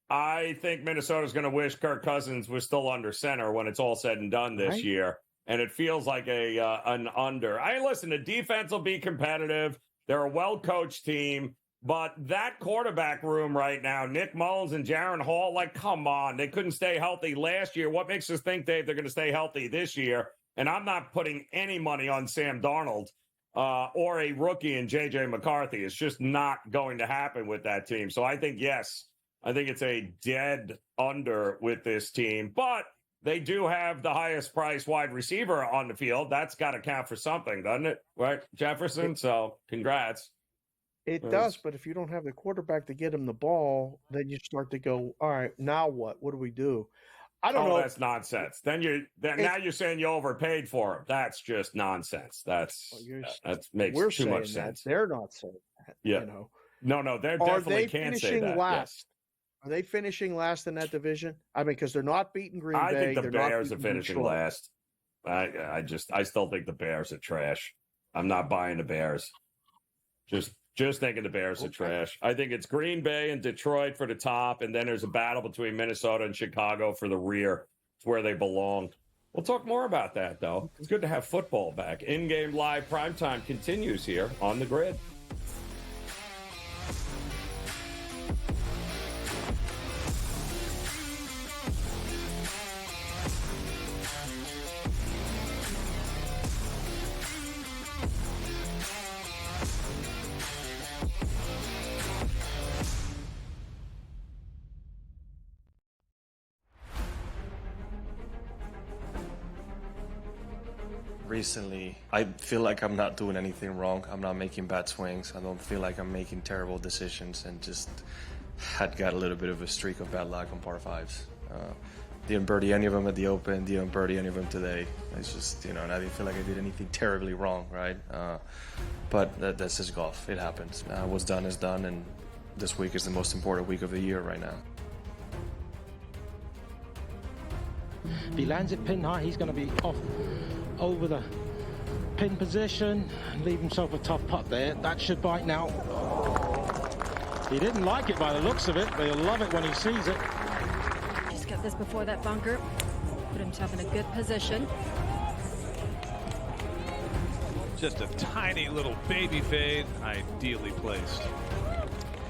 F: I think Minnesota's going to wish Kirk Cousins was still under center when it's all said and done this year. And it feels like an under. Listen, the defense will be competitive. They're a well-coached team. But that quarterback room right now, Nick Mullins and Jaron Hall, like, come on. They couldn't stay healthy last year. What makes us think, Dave, they're going to stay healthy this year? And I'm not putting any money on Sam Darnold or a rookie in J.J. McCarthy. It's just not going to happen with that team. So I think, yes, I think it's a dead under with this team. But they do have the highest priced wide receiver on the field. That's got to count for something, doesn't it? Right, Jefferson? So congrats.
G: It does, but if you don't have the quarterback to get him the ball, then you start to go, all right, now what? What do we do? I don't know.
F: That's nonsense. Now you're saying you overpaid for him. That's just nonsense. That makes too much sense.
G: They're not saying that.
F: Yeah. No, they definitely can't say that.
G: Last? Are they finishing last in that division? I mean, because they're not beating Green Bay.
F: I think the Bears are finishing last. I still think the Bears are trash. I'm not buying the Bears. Just thinking the Bears are trash. I think it's Green Bay and Detroit for the top, and then there's a battle between Minnesota and Chicago for the rear. It's where they belong. We'll talk more about that, though. It's good to have football back. In-game live primetime continues here on the grid.
H: Recently, I feel like I'm not doing anything wrong. I'm not making bad swings. I don't feel like I'm making terrible decisions, and just had got a little bit of a streak of bad luck on par fives. Didn't birdie any of them at the Open, didn't birdie any of them today. It's just, and I didn't feel like I did anything terribly wrong, right? But that's just golf. It happens. What's done is done, and this week is the most important week of the year right now.
I: If he lands it pin high, he's going to be off over the pin position and leave himself a tough putt there. That should bite now. He didn't like it by the looks of it, but he'll love it when he sees it.
J: Just got this before that bunker. Put himself in a good position.
A: Just a tiny little baby fade, ideally placed.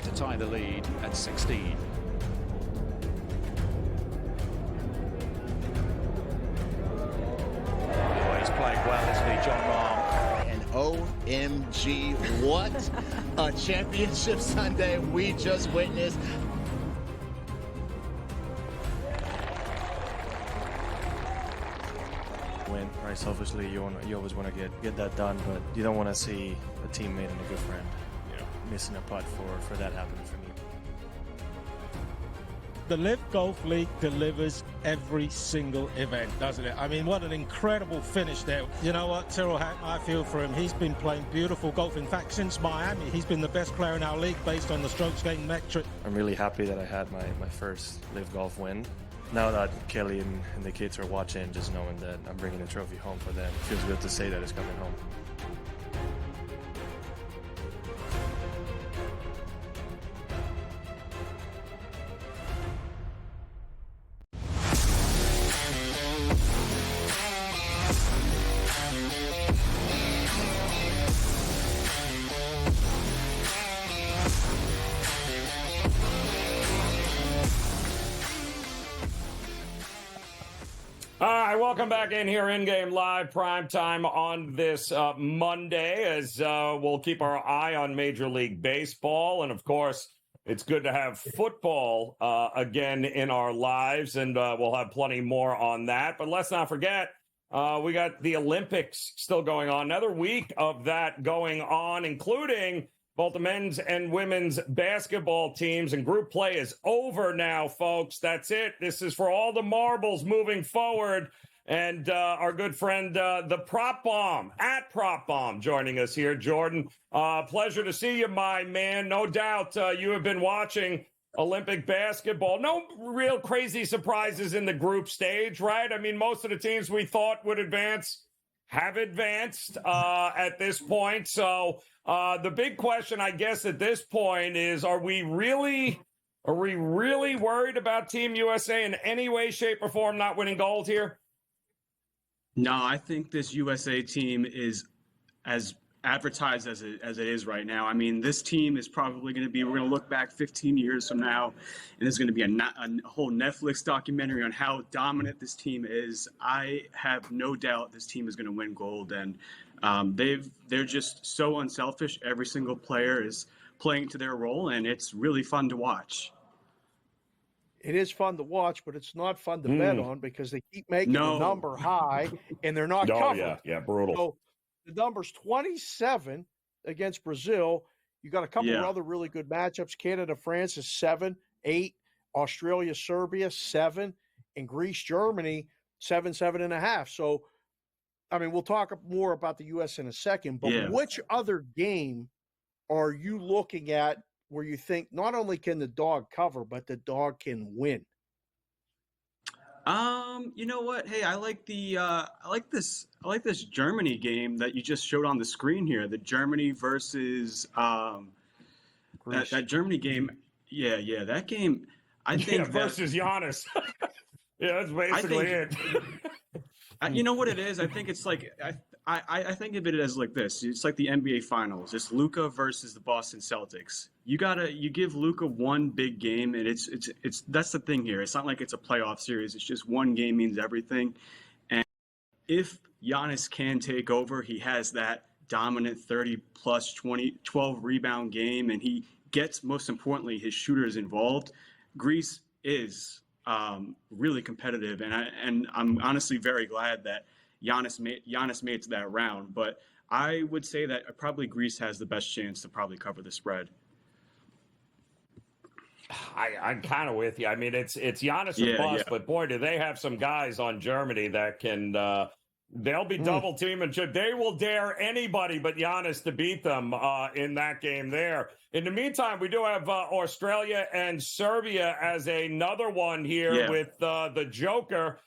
K: To tie the lead at 16. Playing well, isn't he, John Rahm?
L: And OMG, what a championship Sunday we just witnessed.
H: Win, right? Selfishly, you always want to get that done, but you don't want to see a teammate and a good friend missing a putt for that happening for me.
I: The Live Golf League delivers every single event, doesn't it? I mean, what an incredible finish there. You know what, Tyrrell Hatton, I feel for him. He's been playing beautiful golf. In fact, since Miami, he's been the best player in our league based on the strokes gained metric.
H: I'm really happy that I had my first Live Golf win. Now that Kelly and the kids are watching, just knowing that I'm bringing the trophy home for them, it feels good to say that it's coming home.
F: All right, welcome back in here, in-game live primetime on this Monday, as we'll keep our eye on Major League Baseball. And, of course, it's good to have football again in our lives, and we'll have plenty more on that. But let's not forget, we got the Olympics still going on. Another week of that going on, including both the men's and women's basketball teams, and group play is over now, folks. That's it. This is for all the marbles moving forward. And our good friend, the Prop Bomb, at Prop Bomb, joining us here. Jordan, pleasure to see you, my man. No doubt you have been watching Olympic basketball. No real crazy surprises in the group stage, right? I mean, most of the teams we thought would advance have advanced at this point. So the big question, I guess, at this point is, are we really worried about Team USA in any way, shape, or form not winning gold here?
N: No, I think this USA team is as advertised as it is right now. I mean, this team is probably going to be, we're going to look back 15 years from now, and there's going to be a whole Netflix documentary on how dominant this team is. I have no doubt this team is going to win gold, and they're just so unselfish. Every single player is playing to their role, and it's really fun to watch.
G: It is fun to watch, but it's not fun to bet on because they keep making the number high and they're not covered.
F: Yeah, brutal.
G: So the number's 27 against Brazil. You got a couple of other really good matchups. Canada, France is 7, 8. Australia, Serbia, 7. And Greece, Germany, 7, 7.5. So, I mean, we'll talk more about the U.S. in a second, but which other game are you looking at where you think not only can the dog cover, but the dog can win?
N: You know what? Hey, I like this Germany game that you just showed on the screen here. The Germany versus that Germany game. Yeah, that game. I think
F: versus Giannis. Yeah, that's basically it.
N: You know what it is? I think it's like I think of it as like this. It's like the NBA Finals. It's Luka versus the Boston Celtics. You give Luka one big game, and it's that's the thing here. It's not like it's a playoff series. It's just one game means everything. And if Giannis can take over, he has that dominant 30 plus 12 rebound game, and he gets, most importantly, his shooters involved. Greece is really competitive, and I'm honestly very glad that Giannis made it to that round. But I would say that probably Greece has the best chance to probably cover the spread.
F: I'm kind of with you. I mean, it's Giannis and bust, but boy, do they have some guys on Germany that can. They'll be double teaming. They will dare anybody but Giannis to beat them in that game there. In the meantime, we do have Australia and Serbia as another one here with the Joker.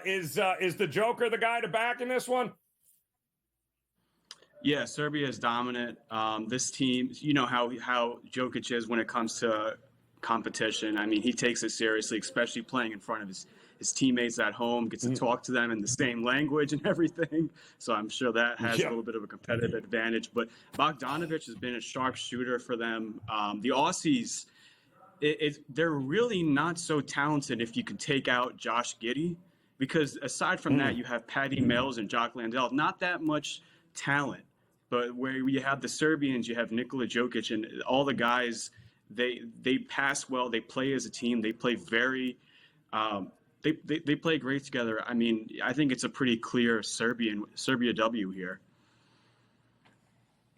F: Is the Joker the guy to back in this one?
N: Yeah, Serbia is dominant. This team, you know how Jokic is when it comes to competition. I mean, he takes it seriously, especially playing in front of his teammates at home, gets to talk to them in the same language and everything. So I'm sure that has a little bit of a competitive advantage. But Bogdanovic has been a sharp shooter for them. The Aussies, they're really not so talented if you can take out Josh Giddey, because aside from that, you have Patty Mills and Jock Landale. Not that much talent. But where you have the Serbians, you have Nikola Jokic, and all the guys, they pass well, they play as a team, they play very they play great together. I mean, I think it's a pretty clear Serbia W here.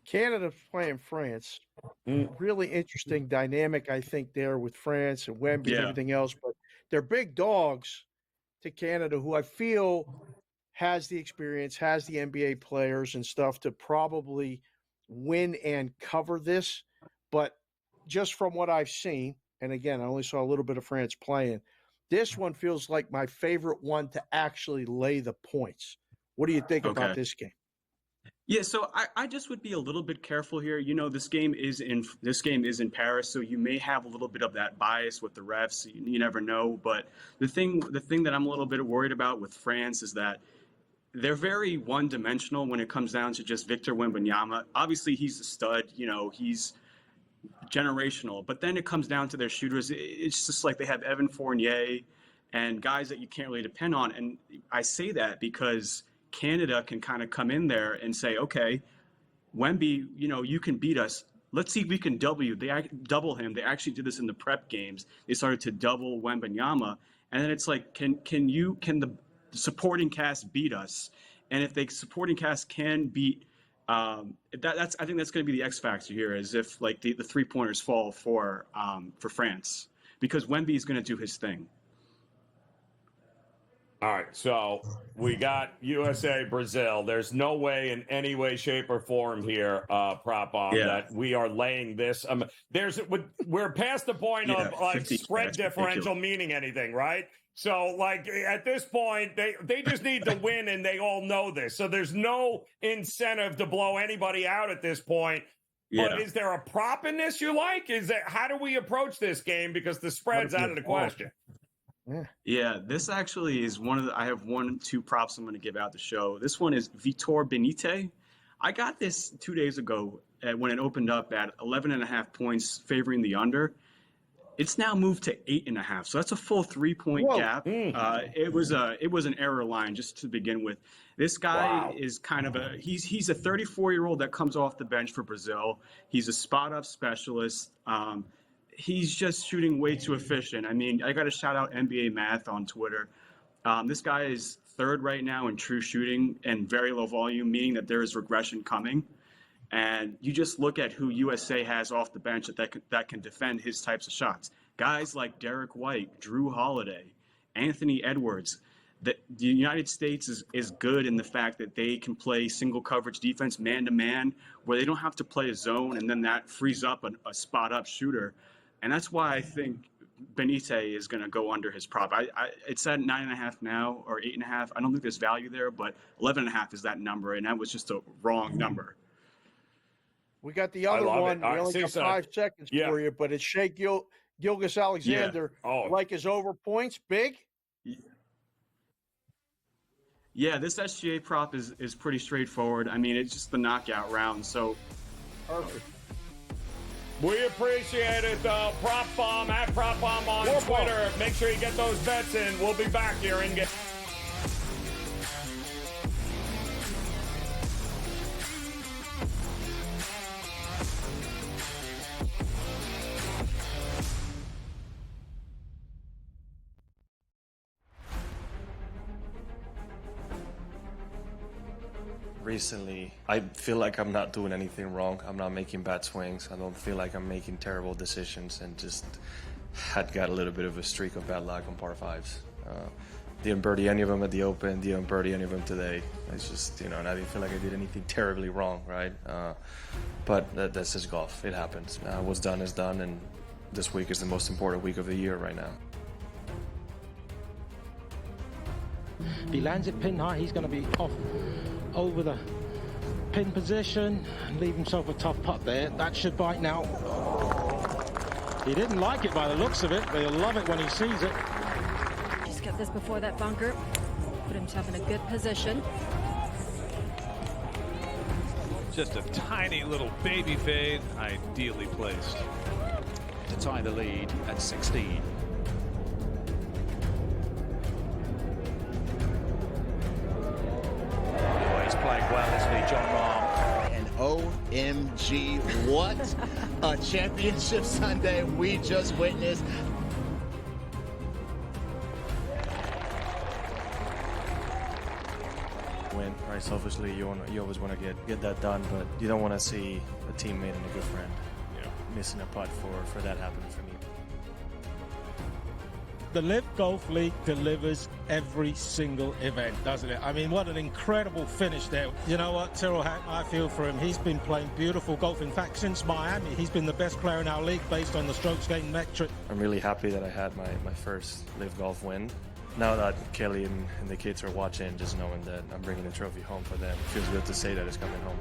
G: Canada playing France. Really interesting dynamic, I think, there with France and Wemby and everything else. But they're big dogs to Canada, who I feel has the experience, has the NBA players and stuff to probably win and cover this. But just from what I've seen, and again, I only saw a little bit of France playing, this one feels like my favorite one to actually lay the points. What do you think about this game?
N: Yeah, so I just would be a little bit careful here. You know, this game is in Paris, so you may have a little bit of that bias with the refs. You never know. But the thing that I'm a little bit worried about with France is that they're very one-dimensional when it comes down to just Victor Wembanyama. Obviously, he's a stud. You know, he's generational. But then it comes down to their shooters. It's just like they have Evan Fournier and guys that you can't really depend on. And I say that because Canada can kind of come in there and say, okay, Wemby, you know, you can beat us. Let's see if we can double him. They actually did this in the prep games. They started to double Wembanyama. And then it's like, can the supporting cast beat us? And if the supporting cast can beat I think that's going to be the X factor here, is if like the 3-pointers fall for France, because Wemby is going to do his thing.
F: All right, so we got USA Brazil. There's no way in any way, shape, or form here, Prop Bomb, that we are laying this. We're past the point of like
N: 50,
F: spread differential meaning anything, right? So like at this point, they just need to win, and they all know this. So there's no incentive to blow anybody out at this point. But is there a prop in this you like? How do we approach this game? Because the spread's out of the question.
N: Yeah, this actually is I have 2 props I'm going to give out the show. This one is Vitor Benite. I got this 2 days ago when it opened up at 11.5 points favoring the under. It's now moved to 8.5, so that's a full 3-point gap. It was an error line just to begin with. This guy is kind of he's a 34-year-old that comes off the bench for Brazil. He's a spot-up specialist. He's just shooting way too efficient. I mean, I got to shout out NBA Math on Twitter. This guy is 3rd right now in true shooting and very low volume, meaning that there is regression coming. And you just look at who USA has off the bench that can defend his types of shots. Guys like Derek White, Drew Holiday, Anthony Edwards. The United States is good in the fact that they can play single coverage defense, man-to-man, where they don't have to play a zone, and then that frees up a spot-up shooter. And that's why I think Benite is going to go under his prop. It's at 9.5 now, or 8.5. I don't think there's value there, but 11.5 is that number, and that was just a wrong number.
G: We got the other one. We
F: Right,
G: only got 5 seconds for you, but it's Shea Gilgeous-Alexander. Like his over points, big?
N: Yeah, this SGA prop is pretty straightforward. I mean, it's just the knockout round, so.
G: Perfect.
F: We appreciate it, Prop Bomb, at Prop Bomb on Twitter. Make sure you get those bets in. We'll be back here in game.
H: Recently, I feel like I'm not doing anything wrong. I'm not making bad swings. I don't feel like I'm making terrible decisions, and just had got a little bit of a streak of bad luck on par 5s. Didn't birdie any of them at the Open, didn't birdie any of them today. It's just, and I didn't feel like I did anything terribly wrong, right? But that's just golf. It happens. What's done is done, and this week is the most important week of the year right now.
I: If he lands it pin high, he's going to be off over the pin position and leave himself a tough putt there. That should bite now. He didn't like it by the looks of it, but he'll love it when he sees it.
J: Just get this before that bunker. Put himself in a good position.
A: Just a tiny little baby fade, ideally placed.
K: To tie the lead at 16. Playing well, isn't he, John Rahm?
L: And OMG, what a championship Sunday we just witnessed.
H: Win, right? Selfishly, you always want to get that done, but you don't want to see a teammate and a good friend missing a putt for that happening for me.
I: The Live Golf League delivers every single event, doesn't it? I mean, what an incredible finish there. You know what, Tyrrell Hatton, I feel for him. He's been playing beautiful golf. In fact, since Miami, he's been the best player in our league based on the strokes gained metric.
H: I'm really happy that I had my first Live Golf win. Now that Kelly and the kids are watching, just knowing that I'm bringing the trophy home for them, it feels good to say that it's coming home.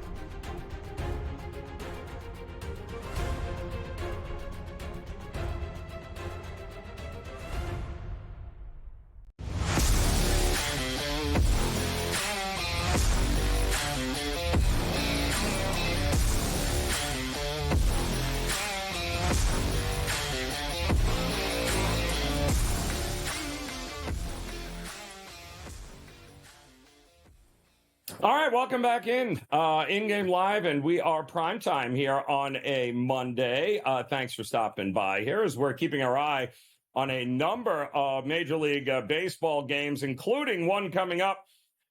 F: All right, welcome back in-game live, and we are PrimeTime here on a Monday. Thanks for stopping by here as we're keeping our eye on a number of Major League Baseball games, including one coming up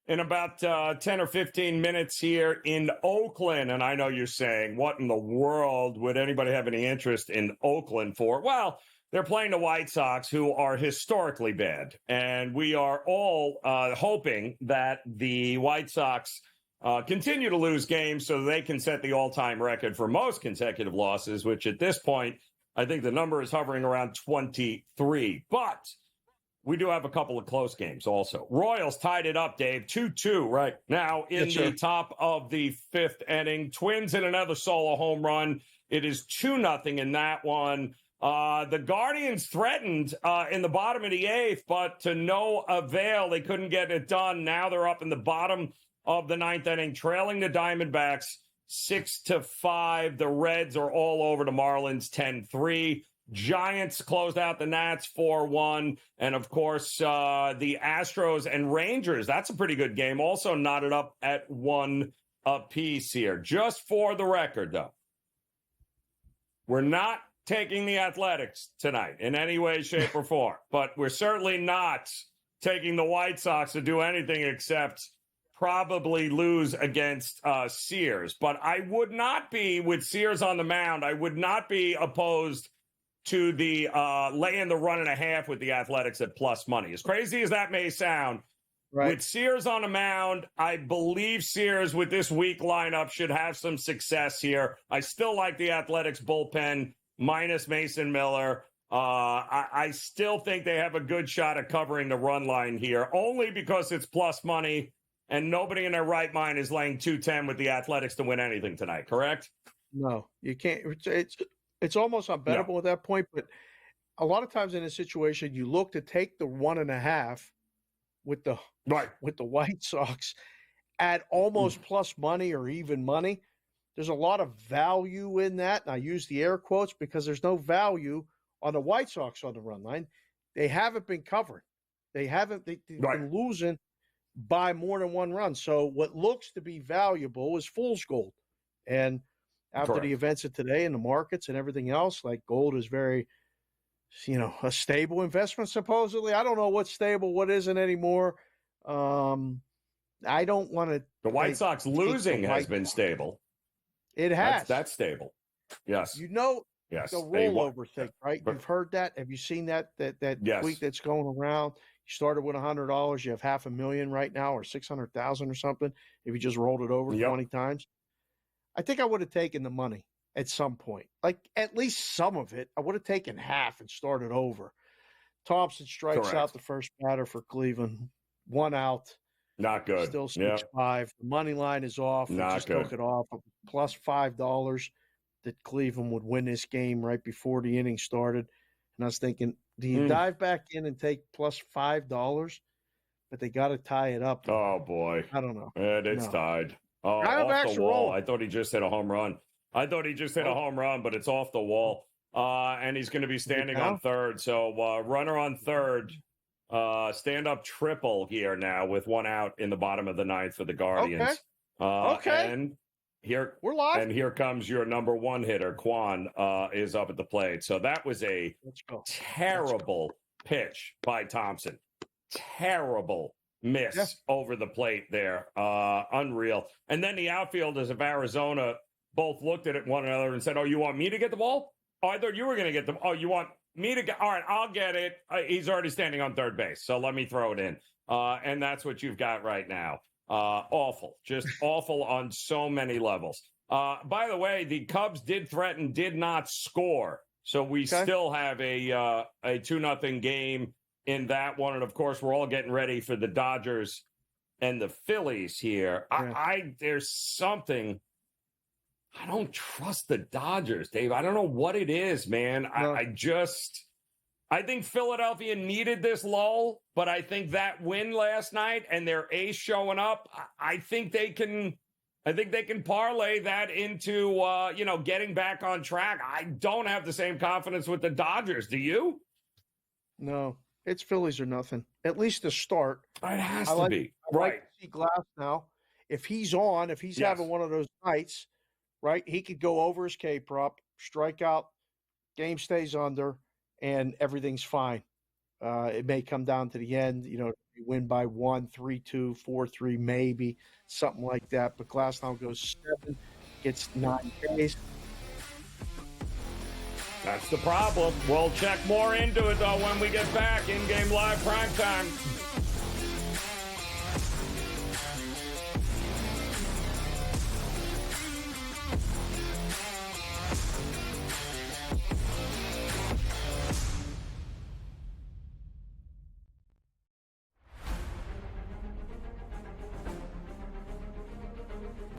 F: in about 10 or 15 minutes here in Oakland. And I know you're saying, what in the world would anybody have any interest in Oakland for? Well, they're playing the White Sox, who are historically bad. And we are all hoping that the White Sox continue to lose games so they can set the all-time record for most consecutive losses, which at this point, I think the number is hovering around 23. But we do have a couple of close games also. Royals tied it up, Dave, 2-2 right now in the top of the fifth inning. Twins hit another solo home run. It is 2-0 in that one. The Guardians threatened in the bottom of the eighth, but to no avail. They couldn't get it done. Now they're up in the bottom of the ninth inning, trailing the Diamondbacks 6-5. The Reds are all over the Marlins 10-3. Giants closed out the Nats 4-1. And, of course, the Astros and Rangers, that's a pretty good game, also knotted up at 1 apiece here. Just for the record, though, we're not taking the Athletics tonight in any way, shape, or form. But we're certainly not taking the White Sox to do anything except probably lose against Sears. But I would not be, with Sears on the mound, I would not be opposed to the laying the 1.5 with the Athletics at plus money. As crazy as that may sound, with Sears on the mound, I believe Sears with this weak lineup should have some success here. I still like the Athletics bullpen minus Mason Miller. I still think they have a good shot at covering the run line here, only because it's plus money and nobody in their right mind is laying 210 with the Athletics to win anything tonight, correct?
G: No, you can't. It's almost unbettable at that point, but a lot of times in a situation, you look to take the 1.5 with the White Sox at almost plus money or even money. There's a lot of value in that. And I use the air quotes because there's no value on the White Sox on the run line. They haven't been covering. They've been losing by more than one run. So what looks to be valuable is fool's gold. And after the events of today and the markets and everything else, like gold is very, a stable investment, supposedly. I don't know what's stable, what isn't anymore. I don't want to.
F: The White Sox losing has been stable.
G: It has.
F: That's stable. Yes.
G: Yes. The rollover thing, right? You've heard that. Have you seen that tweet that's going around? You started with $100. You have $500,000 right now, or 600,000 or something. If you just rolled it over 20 times, I think I would have taken the money at some point, like at least some of it. I would have taken half and started over. Thompson strikes out the first batter for Cleveland. 1 out.
F: Not good.
G: Still 6-5. The money line is off.
F: Not
G: just
F: good.
G: took it off. Plus $5 that Cleveland would win this game right before the inning started. And I was thinking, do you dive back in and take plus $5? But they got to tie it up.
F: Oh, boy.
G: I don't know.
F: It's tied. Oh, off the wall. I thought he just hit a home run. But it's off the wall. And he's going to be standing on third. So runner on third. Stand-up triple here now with 1 out in the bottom of the ninth for the Guardians. And here
G: we're live.
F: And here comes your number one hitter, Quan, is up at the plate. So that was a terrible pitch by Thompson. Terrible miss over the plate there. Unreal. And then the outfielders of Arizona both looked at one another and said, "Oh, you want me to get the ball? Oh, I thought you were going to get them. Oh, you want me to get? All right, I'll get it." He's already standing on third base, so let me throw it in. And that's what you've got right now. Awful, just awful on so many levels. By the way, the Cubs did not score, so we still have a 2-0 game in that one. And of course, we're all getting ready for the Dodgers and the Phillies here. There's something. I don't trust the Dodgers, Dave. I don't know what it is, man. I think Philadelphia needed this lull, but I think that win last night and their ace showing up, I think they can parlay that into getting back on track. I don't have the same confidence with the Dodgers. Do you?
G: No, it's Phillies or nothing. At least to start.
F: It has to be.
G: I like to see Glass now. If he's having one of those nights, right, he could go over his K-prop, strike out, game stays under, and everything's fine. It may come down to the end, win by 1, 3-2, 4-3, maybe something like that. But Glass now goes 7, gets 9 Ks.
F: That's the problem. We'll check more into it, though, when we get back. In-game live primetime.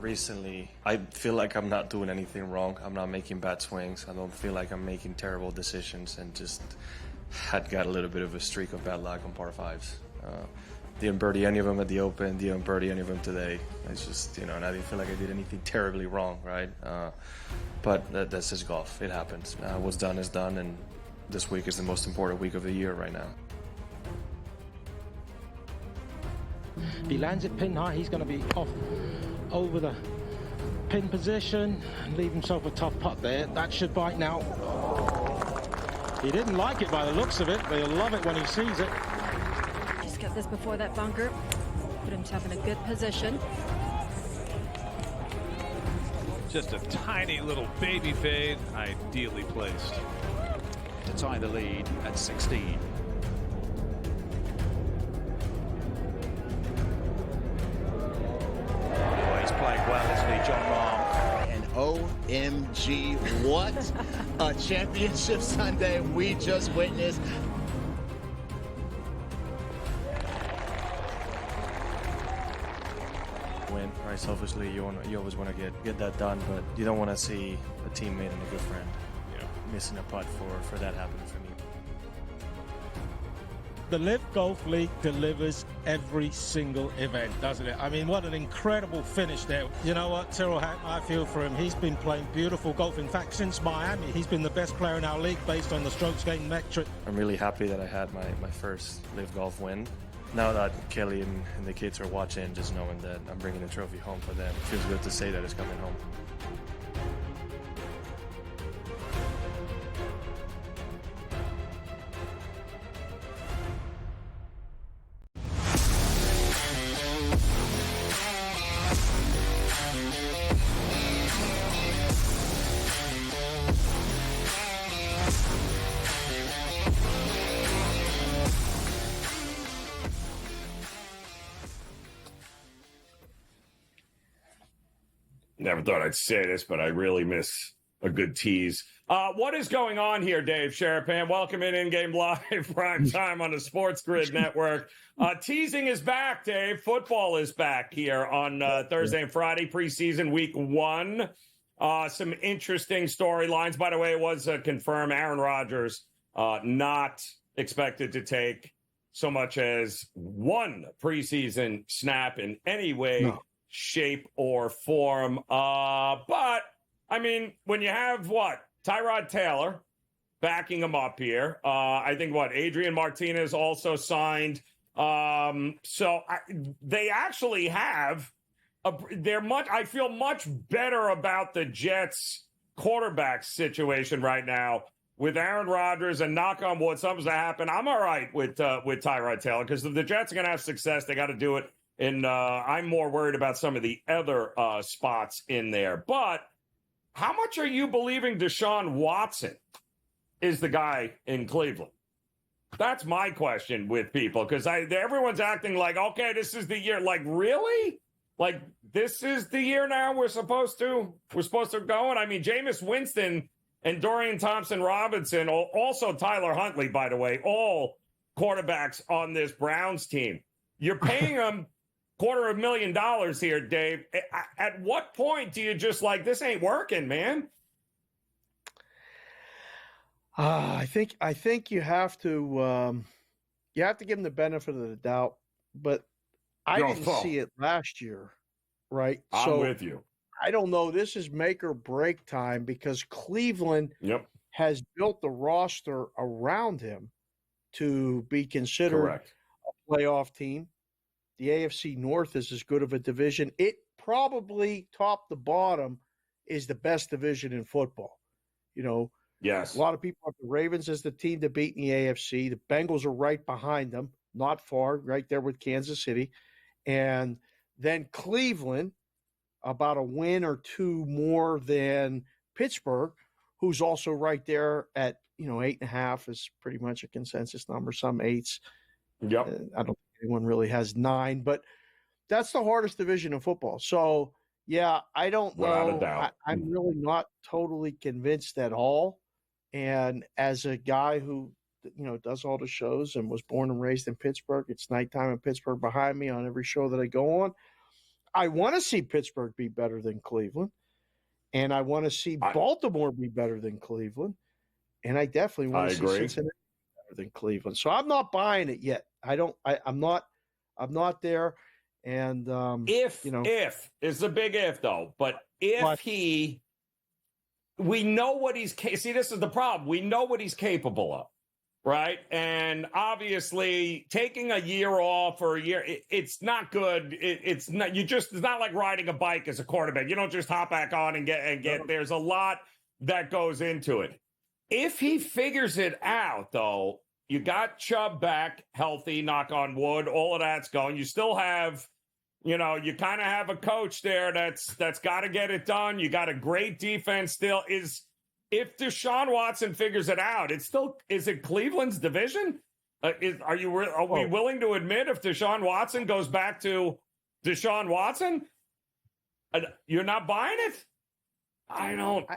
H: Recently, I feel like I'm not doing anything wrong. I'm not making bad swings. I don't feel like I'm making terrible decisions, and just had got a little bit of a streak of bad luck on par fives. Didn't birdie any of them at the Open, didn't birdie any of them today. It's just, and I didn't feel like I did anything terribly wrong, right? But that's just golf. It happens. What's done is done, and this week is the most important week of the year right now.
I: If he lands it pin high, he's going to be off over the pin position and leave himself a tough putt there. That should bite now. He didn't like it by the looks of it, but he'll love it when he sees it.
J: Just got this before that bunker. Put himself in a good position.
A: Just a tiny little baby fade, ideally placed.
K: To tie the lead at 16. John Rahm.
L: And OMG, what a championship Sunday we just witnessed.
H: Win, right? Selfishly, you always want to get that done, but you don't want to see a teammate and a good friend missing a putt for that happening for me.
I: The Live Golf League delivers every single event, doesn't it? I mean, what an incredible finish there. You know what, Tyrrell Hatton, I feel for him. He's been playing beautiful golf. In fact, since Miami, he's been the best player in our league based on the strokes gained metric.
H: I'm really happy that I had my first Live Golf win. Now that Kelly and the kids are watching, just knowing that I'm bringing the trophy home for them, it feels good to say that it's coming home.
F: Never thought I'd say this, but I really miss a good tease. What is going on here, Dave Sharapan? Welcome in-game live prime time on the SportsGrid network. Teasing is back, Dave. Football is back here on Thursday and Friday, preseason week 1. Some interesting storylines. By the way, it was confirmed Aaron Rodgers not expected to take so much as one preseason snap in any way, shape, or form. But, I mean, when you have, Tyrod Taylor backing him up here. I think, Adrian Martinez also signed. They actually have, I feel much better about the Jets quarterback situation right now with Aaron Rodgers, and knock on wood, something's to happen. I'm all right with Tyrod Taylor, because if the Jets are going to have success, they got to do it. And I'm more worried about some of the other spots in there. But how much are you believing Deshaun Watson is the guy in Cleveland? That's my question with people, because everyone's acting like, okay, this is the year. Like, really? Like, this is the year now we're supposed to go? And I mean, Jameis Winston and Dorian Thompson-Robinson, also Tyler Huntley, by the way, all quarterbacks on this Browns team. You're paying them $250,000 here, Dave. At what point do you just this ain't working, man?
G: I think you have to give him the benefit of the doubt, but I didn't see it last year, right?
F: I'm with you.
G: I don't know. This is make or break time, because Cleveland has built the roster around him to be considered a playoff team. The AFC North is as good of a division. It probably, top to bottom, is the best division in football.
F: Yes.
G: A lot of people have the Ravens as the team to beat in the AFC. The Bengals are right behind them, not far, right there with Kansas City. And then Cleveland, about a win or two more than Pittsburgh, who's also right there at 8.5 is pretty much a consensus number. Some 8s.
F: Yep.
G: I don't think anyone really has 9, but that's the hardest division in football. So yeah, I don't
F: Without a
G: know.
F: doubt.
G: I'm really not totally convinced at all. And as a guy who does all the shows and was born and raised in Pittsburgh, it's nighttime in Pittsburgh behind me on every show that I go on. I want to see Pittsburgh be better than Cleveland, and I want to see Baltimore be better than Cleveland, and I definitely want to see Cincinnati better than Cleveland. So I'm not buying it yet. I'm not there. And
F: if is the big if though, but if we know what he's see, this is the problem. We know what he's capable of, right? And obviously, taking a year off or a year, it's not good. It's not. It's not like riding a bike as a quarterback. You don't just hop back on and get. There's a lot that goes into it. If he figures it out, though, you got Chubb back healthy. Knock on wood. All of that's going. You still have. You kind of have a coach there that's got to get it done. You got a great defense still. If Deshaun Watson figures it out, is it Cleveland's division? Are we willing to admit if Deshaun Watson goes back to Deshaun Watson, you're not buying it? I don't.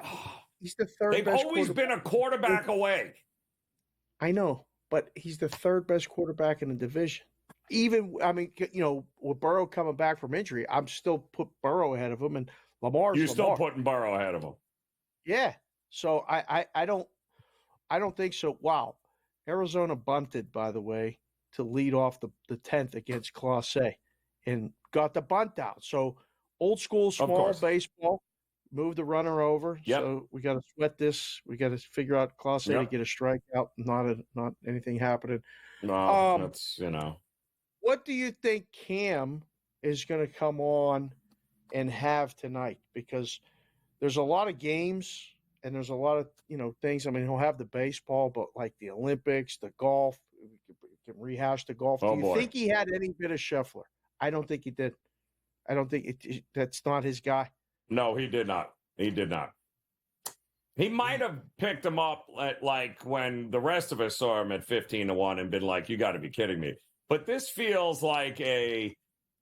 G: He's the third.
F: They've always been a quarterback away.
G: I know, but he's the third best quarterback in the division. Even, with Burrow coming back from injury, I'm still put Burrow ahead of him, and Lamar's
F: still putting Burrow ahead of him.
G: Yeah. So I don't think so. Wow. Arizona bunted, by the way, to lead off the 10th against Class A and got the bunt out. So old school small baseball, move the runner over.
F: Yep.
G: So we got to sweat this. We got to figure out Class A to get a strikeout, not anything happening.
F: No, that's
G: What do you think Cam is going to come on and have tonight? Because there's a lot of games and there's a lot of, things. I mean, he'll have the baseball, but like the Olympics, the golf, we can rehash the golf. Do you think he had any bit of Scheffler? I don't think he did. I don't think that's not his guy.
F: No, he did not. He did not. He might have picked him up at when the rest of us saw him at 15-1 and been like, you got to be kidding me. But this feels like a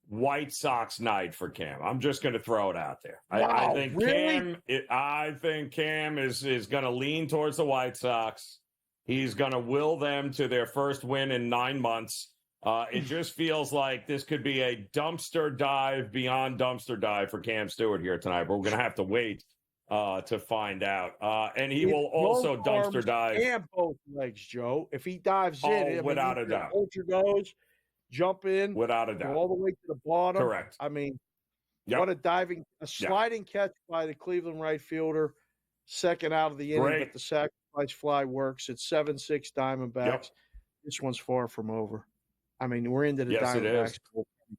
F: White Sox night for Cam. I'm just going to throw it out there.
G: Wow,
F: I think
G: really?
F: Cam is going to lean towards the White Sox. He's going to will them to their first win in 9 months. It just feels like this could be a dumpster dive beyond dumpster dive for Cam Stewart here tonight. But we're going to have to wait to find out. And he will also dumpster dive.
G: And both legs, Joe. If he dives in,
F: without a doubt.
G: Hold your nose, jump in,
F: without a doubt,
G: go all the way to the bottom.
F: Correct.
G: I mean, what a sliding catch by the Cleveland right fielder, second out of the inning, but the sacrifice fly works. It's 7-6 Diamondbacks.
F: Yep.
G: This one's far from over. I mean, we're into the
F: Diamondbacks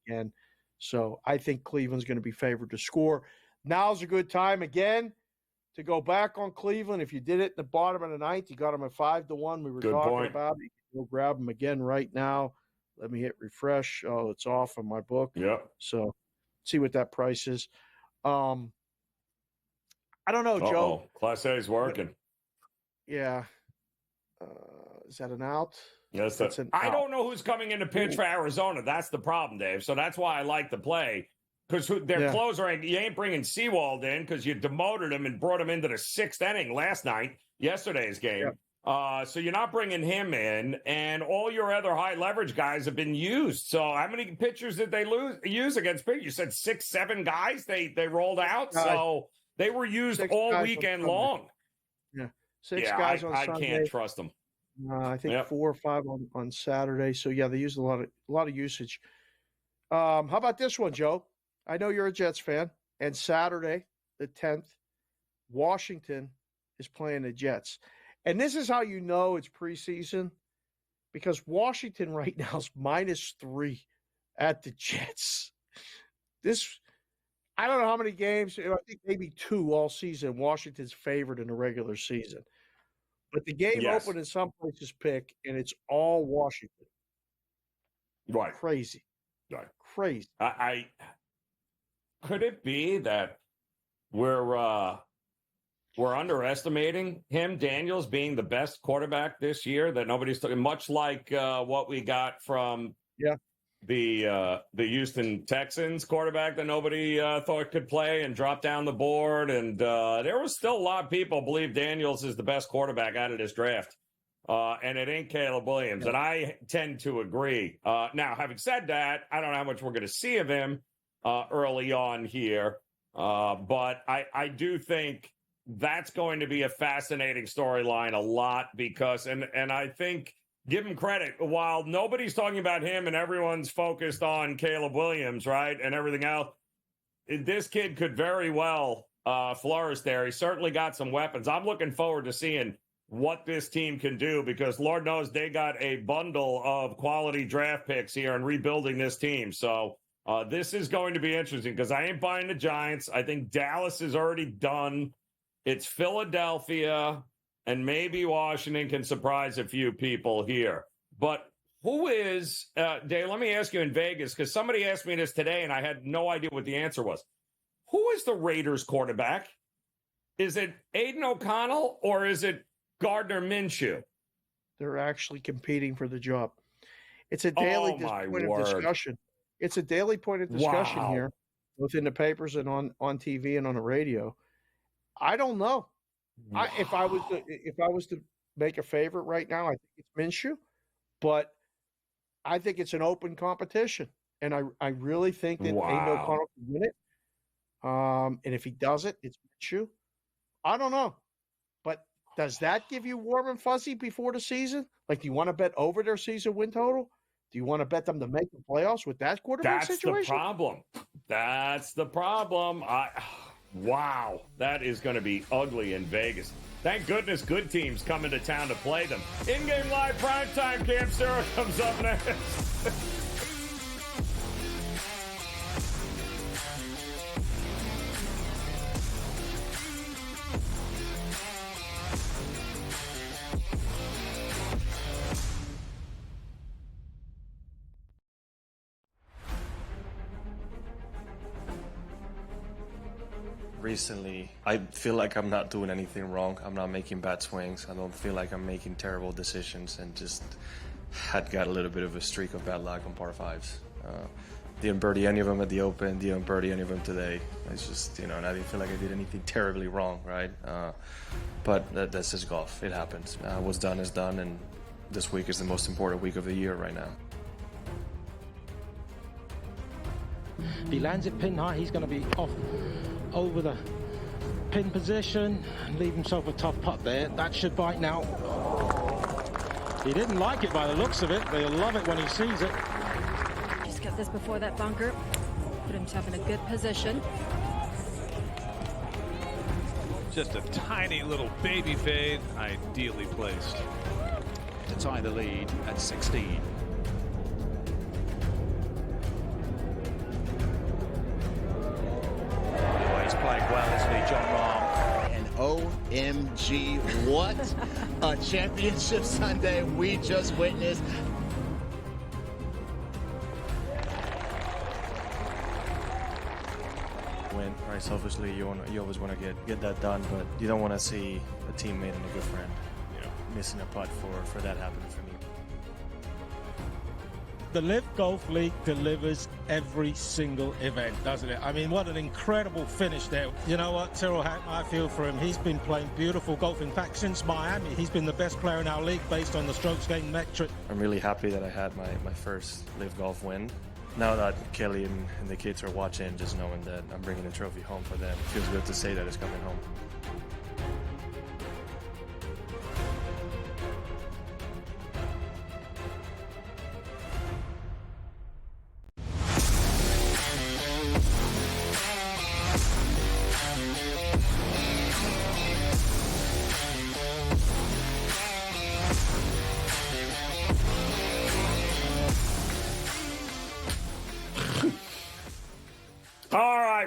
G: again. So I think Cleveland's going to be favored to score. Now's a good time again to go back on Cleveland. If you did it in the bottom of the ninth, you got them at 5-1. We were talking about it. You can go grab them again right now. Let me hit refresh. Oh, it's off on my book.
F: Yep.
G: So see what that price is. I don't know, Joe.
F: Class A is working.
G: Yeah. Is that an out?
F: Yes, I don't know who's coming in to pitch for Arizona. That's the problem, Dave. So that's why I like the play. Because their closer, you ain't bringing Seawald in because you demoted him and brought him into the 6th inning yesterday's game. Yeah. So you're not bringing him in, and all your other high leverage guys have been used. So how many pitchers did they use against pitchers? You said 6, 7 guys they rolled out. So they were used all weekend long.
G: Yeah, 6 guys on Sunday.
F: I can't trust them.
G: I think 4 or 5 on Saturday. So yeah, they used a lot of usage. How about this one, Joe? I know you're a Jets fan, and Saturday, the 10th, Washington is playing the Jets. And this is how you know it's preseason, because Washington right now is -3 at the Jets. I don't know how many games, I think maybe 2 all season, Washington's favored in the regular season. But the game opened in some places pick, and it's all Washington.
F: Right.
G: Crazy.
F: Right.
G: Crazy.
F: Could it be that we're we're underestimating him, Daniels, being the best quarterback this year that nobody's talking, much like what we got from the Houston Texans quarterback that nobody thought could play and drop down the board. And there was still a lot of people believe Daniels is the best quarterback out of this draft. And it ain't Caleb Williams. And I tend to agree. Now, having said that, I don't know how much we're going to see of him early on here. But I do think that's going to be a fascinating storyline a lot because, and I think, give him credit, while nobody's talking about him and everyone's focused on Caleb Williams, right, and everything else, this kid could very well flourish there. He certainly got some weapons. I'm looking forward to seeing what this team can do because Lord knows they got a bundle of quality draft picks here and rebuilding this team. So this is going to be interesting because I ain't buying the Giants. I think Dallas is already done. It's Philadelphia and maybe Washington can surprise a few people here. But who is, Dave, let me ask you in Vegas, because somebody asked me this today and I had no idea what the answer was. Who is the Raiders quarterback? Is it Aiden O'Connell or is it Gardner Minshew?
G: They're actually competing for the job. It's a daily point of discussion. It's a daily point of discussion here, both in the papers and on TV and on the radio. I don't know. If I was to make a favorite right now, I think it's Minshew, but I think it's an open competition, and I really think that Aiden O'Connell can win it. And if he does it, it's Minshew. I don't know, but does that give you warm and fuzzy before the season? Like, do you want to bet over their season win total? Do you want to bet them to make the playoffs with that quarterback situation?
F: That's the problem. That's the problem. Wow, that is going to be ugly in Vegas. Thank goodness good teams come into town to play them. In-game live primetime, Cam Stewart comes up next.
H: Recently, I feel like I'm not doing anything wrong. I'm not making bad swings. I don't feel like I'm making terrible decisions and just had got a little bit of a streak of bad luck on par fives. Didn't birdie any of them at the Open, didn't birdie any of them today. It's just, and I didn't feel like I did anything terribly wrong, right? But that's just golf. It happens. What's done is done, and this week is the most important week of the year right now.
I: If he lands it pin high, he's going to be off over the pin position and leave himself a tough putt there. That should bite now. He didn't like it by the looks of it. They'll love it when he sees it.
J: Just got this before that bunker. Put himself in a good position.
K: Just a tiny little baby fade, ideally placed to tie the lead at 16. Playing well, isn't he, John Rahm?
L: And OMG, what a championship Sunday we just witnessed.
H: Win, right? Selfishly, you always want to get that done, but you don't want to see a teammate and a good friend, missing a putt for that happening for me.
I: The Live Golf League delivers every single event, doesn't it? I mean, what an incredible finish there. You know what, Tyrrell Hatton, I feel for him. He's been playing beautiful golf. In fact, since Miami, he's been the best player in our league based on the strokes gained metric.
H: I'm really happy that I had my first Live Golf win. Now that Kelly and the kids are watching, just knowing that I'm bringing the trophy home for them, it feels good to say that it's coming home.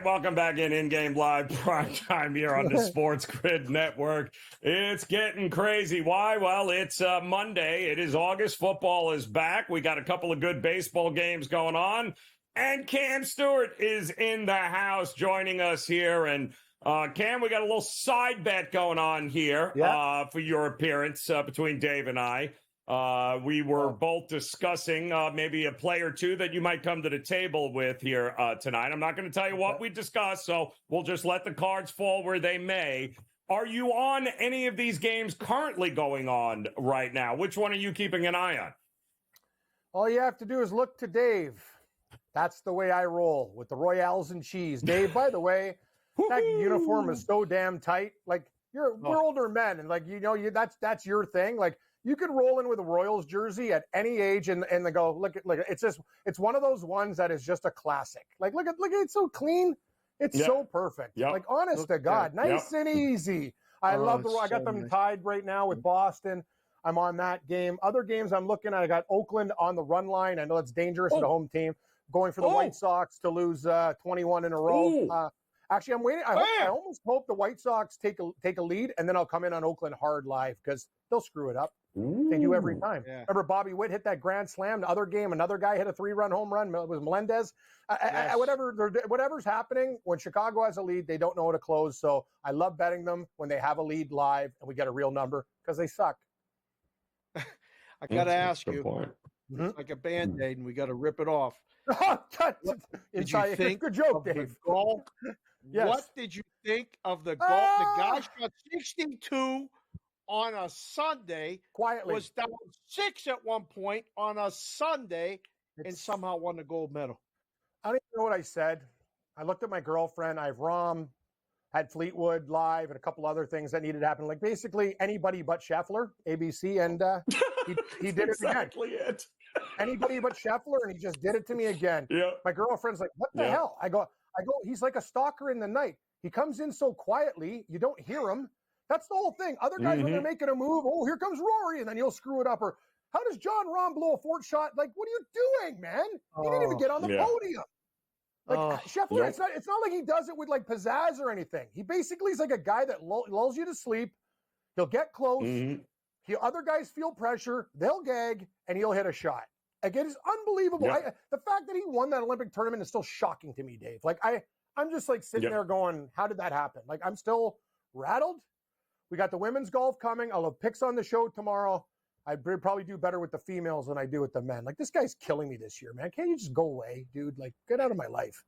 F: Welcome back in-game live primetime here on the SportsGrid Network. It's getting crazy. Why? Well, it's Monday. It is August. Football is back. We got a couple of good baseball games going on. And Cam Stewart is in the house joining us here. And Cam, we got a little side bet going on here for your appearance between Dave and I. We were both discussing maybe a play or two that you might come to the table with here tonight. I'm not going to tell you what we discussed, so we'll just let the cards fall where they may. Are you on any of these games currently going on right now? Which one are you keeping an eye on?
O: All you have to do is look to Dave. That's the way I roll with the Royales and cheese. Dave, by the way, that uniform is so damn tight. Like we're older men, and like that's your thing. Like you could roll in with a Royals jersey at any age, and they go look at it's one of those ones that is just a classic. Like look at it's so clean, it's so perfect. Like honest to God, nice and easy. I love I got them tied right now with Boston. I'm on that game. Other games I'm looking at, I got Oakland on the run line. I know it's dangerous at a home team. Going for the White Sox to lose 21 in a row. Actually, I'm waiting. I almost hope the White Sox take a lead, and then I'll come in on Oakland hard live because they'll screw it up. They do every time. Yeah. Remember Bobby Witt hit that grand slam. The other game, another guy hit a 3-run home run. It was Melendez. Whatever's happening, when Chicago has a lead, they don't know how to close. So I love betting them when they have a lead live and we get a real number because they suck.
G: I got to ask you. It's like a Band-Aid, and we got to rip it off. Did you think
O: good joke, Dave?
G: Goal?
O: Yes.
G: What did you think of the goal? The guy shot 62 on a Sunday.
O: Quietly.
G: Was down 6 at one point on a Sunday and somehow won the gold medal.
O: I don't even know what I said. I looked at my girlfriend. I have Rom, had Fleetwood live, and a couple other things that needed to happen. Like basically anybody but Scheffler, ABC, and he did it
F: exactly
O: again. Anybody but Scheffler, and he just did it to me again. My girlfriend's like, what the hell? I go, he's like a stalker in the night. He comes in so quietly, you don't hear him. That's the whole thing. Other guys, when they're making a move, here comes Rory, and then you'll screw it up. Or how does John Rahm blow a fort shot? Like, what are you doing, man? He didn't even get on the podium. Like Scheffler, it's not like he does it with like pizzazz or anything. He basically is like a guy that lulls you to sleep. He'll get close. Other guys feel pressure. They'll gag, and he'll hit a shot. Like, it is unbelievable. The fact that he won that Olympic tournament is still shocking to me, Dave. Like, I'm just like sitting there going, how did that happen? Like, I'm still rattled. We got the women's golf coming. I'll have picks on the show tomorrow. I'd probably do better with the females than I do with the men. Like, this guy's killing me this year, man. Can't you just go away, dude? Like, get out of my life.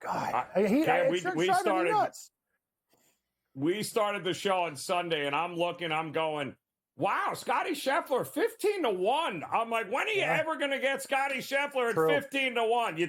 O: God.
F: We started the show on Sunday, and I'm going, wow, Scotty Scheffler, 15-1. I'm like, when are you ever going to get Scotty Scheffler at 15-1? You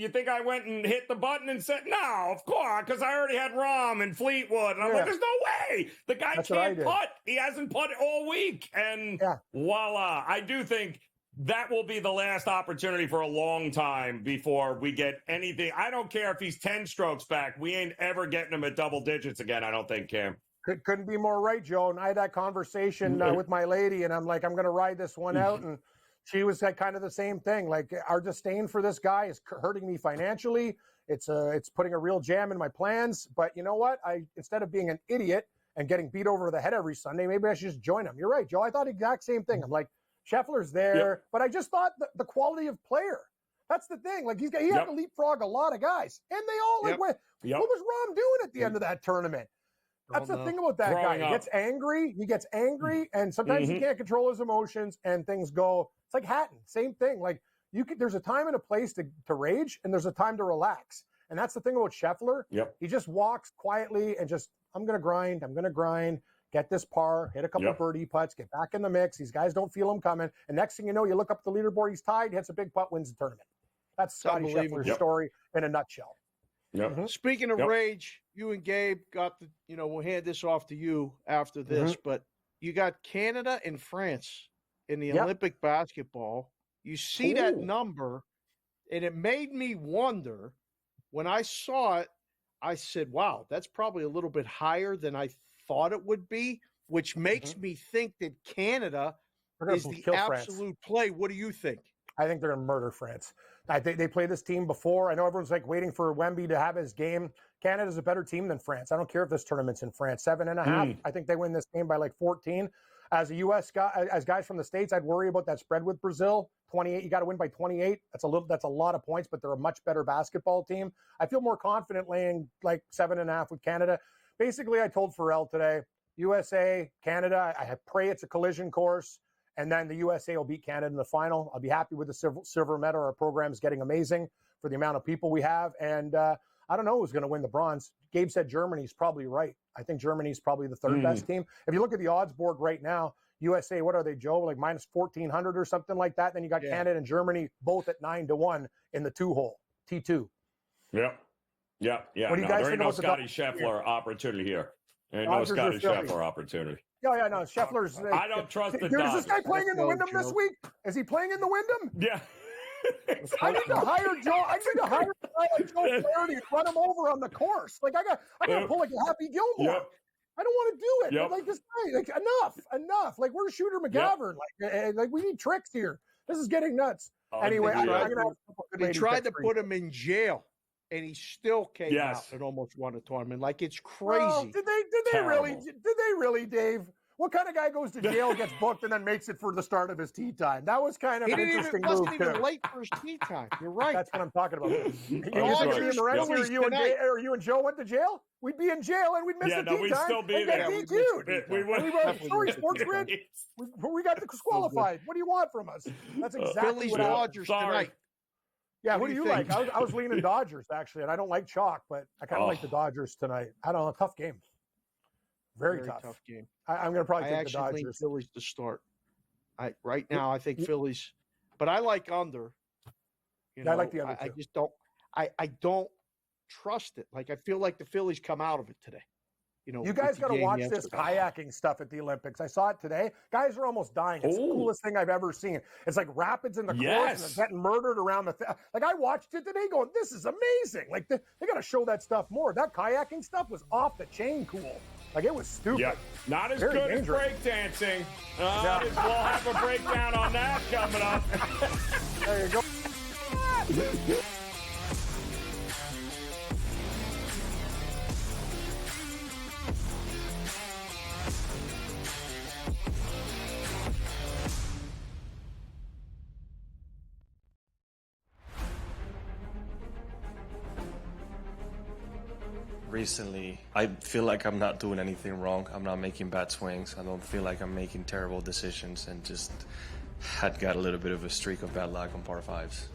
F: think I went and hit the button and said, no, of course, because I already had Rahm and Fleetwood. And I'm like, there's no way. The guy can't putt. He hasn't putted all week. And voila, I do think that will be the last opportunity for a long time before we get anything. I don't care if he's 10 strokes back. We ain't ever getting him at double digits again, I don't think, Cam.
O: Couldn't be more right, Joe. And I had that conversation with my lady, and I'm like, I'm going to ride this one out. And she was kind of the same thing. Like, our disdain for this guy is hurting me financially. It's putting a real jam in my plans. But you know what? Instead of being an idiot and getting beat over the head every Sunday, maybe I should just join him. You're right, Joe. I thought the exact same thing. I'm like, Scheffler's there, but I just thought the quality of player. That's the thing. Like, he had to leapfrog a lot of guys, and they all what was Rahm doing at the end of that tournament? That's the thing about that guy. He gets angry, and sometimes he can't control his emotions, and things go. It's like Hatton, same thing. Like, there's a time and a place to rage, and there's a time to relax. And that's the thing about Scheffler. He just walks quietly and just, I'm going to grind, get this par, hit a couple of birdie putts, get back in the mix. These guys don't feel him coming. And next thing you know, you look up the leaderboard, he's tied, hits a big putt, wins the tournament. That's Scotty Scheffler's story in a nutshell.
G: Speaking of rage, you and Gabe got we'll hand this off to you after this, but you got Canada and France in the Olympic basketball. You see that number, and it made me wonder. When I saw it, I said, wow, that's probably a little bit higher than I thought it would be, which makes me think that Canada is the absolute play. What do you think?
O: I think they're going to murder France. I think they played this team before. I know everyone's like waiting for Wemby to have his game. Canada's a better team than France. I don't care if this tournament's in France. 7.5. I think they win this game by like 14. As a U.S. guy, as guys from the States, I'd worry about that spread with Brazil. 28. You got to win by 28. That's a lot of points, but they're a much better basketball team. I feel more confident laying like 7.5 with Canada. Basically, I told Pharrell today, USA, Canada, I pray it's a collision course, and then the USA will beat Canada in the final. I'll be happy with the silver medal. Our program is getting amazing for the amount of people we have, and I don't know who's going to win the bronze. Gabe said Germany's probably right. I think Germany's probably the third best team. If you look at the odds board right now, USA, what are they, Joe? Like minus 1,400 or something like that. Then you got Canada and Germany both at 9-1 in the 2-hole, T2.
F: Yep. Yeah.
O: What do you guys
F: there ain't
O: think
F: no
O: about the
F: Scotty
O: Dodgers?
F: Scheffler opportunity here. There ain't
O: Dodgers
F: no
O: or
F: Scotty
O: Phillies?
F: Scheffler opportunity.
O: Yeah, no. Scheffler's.
F: I don't trust the
O: Is
F: Dodgers.
O: this guy playing in the
G: Let's go,
O: Wyndham this
G: Joe.
O: week? Is he playing in the Wyndham?
F: Yeah.
O: I need to hire Joe. I need to hire a guy like Joe Flaherty and run him over on the course. Like I got to pull like a Happy Gilmore.
F: Yep.
O: I don't want to do it.
F: Yep.
O: Like this guy, like enough. Like we're Shooter McGavern. Like we need tricks here. This is getting nuts. Anyway, I'm gonna have a couple good
G: They
O: lady
G: tried to
O: picks for
G: put
O: you.
G: him in jail, and he still came out and almost won a tournament. Like it's crazy.
O: Well, did they really, Dave? What kind of guy goes to jail, gets booked, and then makes it for the start of his tea time? That was kind of an interesting move.
G: Wasn't even late for his tea time. You're right.
O: That's what I'm talking about. You think
G: Dodgers, Phillies tonight.
O: or you and Joe went to jail? We'd be in jail and we'd miss the tea
F: we'd
O: time.
F: still be
O: and
F: there.
O: get DQ'd.
F: We would.
O: Sorry, SportsGrid. We got disqualified. What do you want from us? That's exactly
G: Phillies
O: what happened.
G: Dodgers tonight.
O: Yeah,
G: What
O: who
G: do
O: do
G: you
O: you
G: think?
O: like? I was leaning Dodgers, actually, and I don't like chalk, but I kind of like the Dodgers tonight. I don't know, tough game. Very tough
G: game.
O: I'm going to probably
G: I
O: take the
G: actually think
O: Dodgers.
G: Phillies to start. Right now, I think Phillies, but I like under.
O: I like the under
G: I
O: too.
G: just don't. I don't trust it. Like I feel like the Phillies come out of it today.
O: You guys got to watch this kayaking stuff at the Olympics. I saw it today. Guys are almost dying. It's the coolest thing I've ever seen. It's like rapids in the course and they're getting murdered around the like I watched it today going, this is amazing. Like they got to show that stuff more. That kayaking stuff was off the chain cool. Like it was stupid.
F: Yeah. Not as
O: Very
F: good
O: dangerous.
F: as breakdancing. We'll have a breakdown on that coming up.
O: There you go.
H: Recently, I feel like I'm not doing anything wrong. I'm not making bad swings. I don't feel like I'm making terrible decisions, and just had got a little bit of a streak of bad luck on par fives.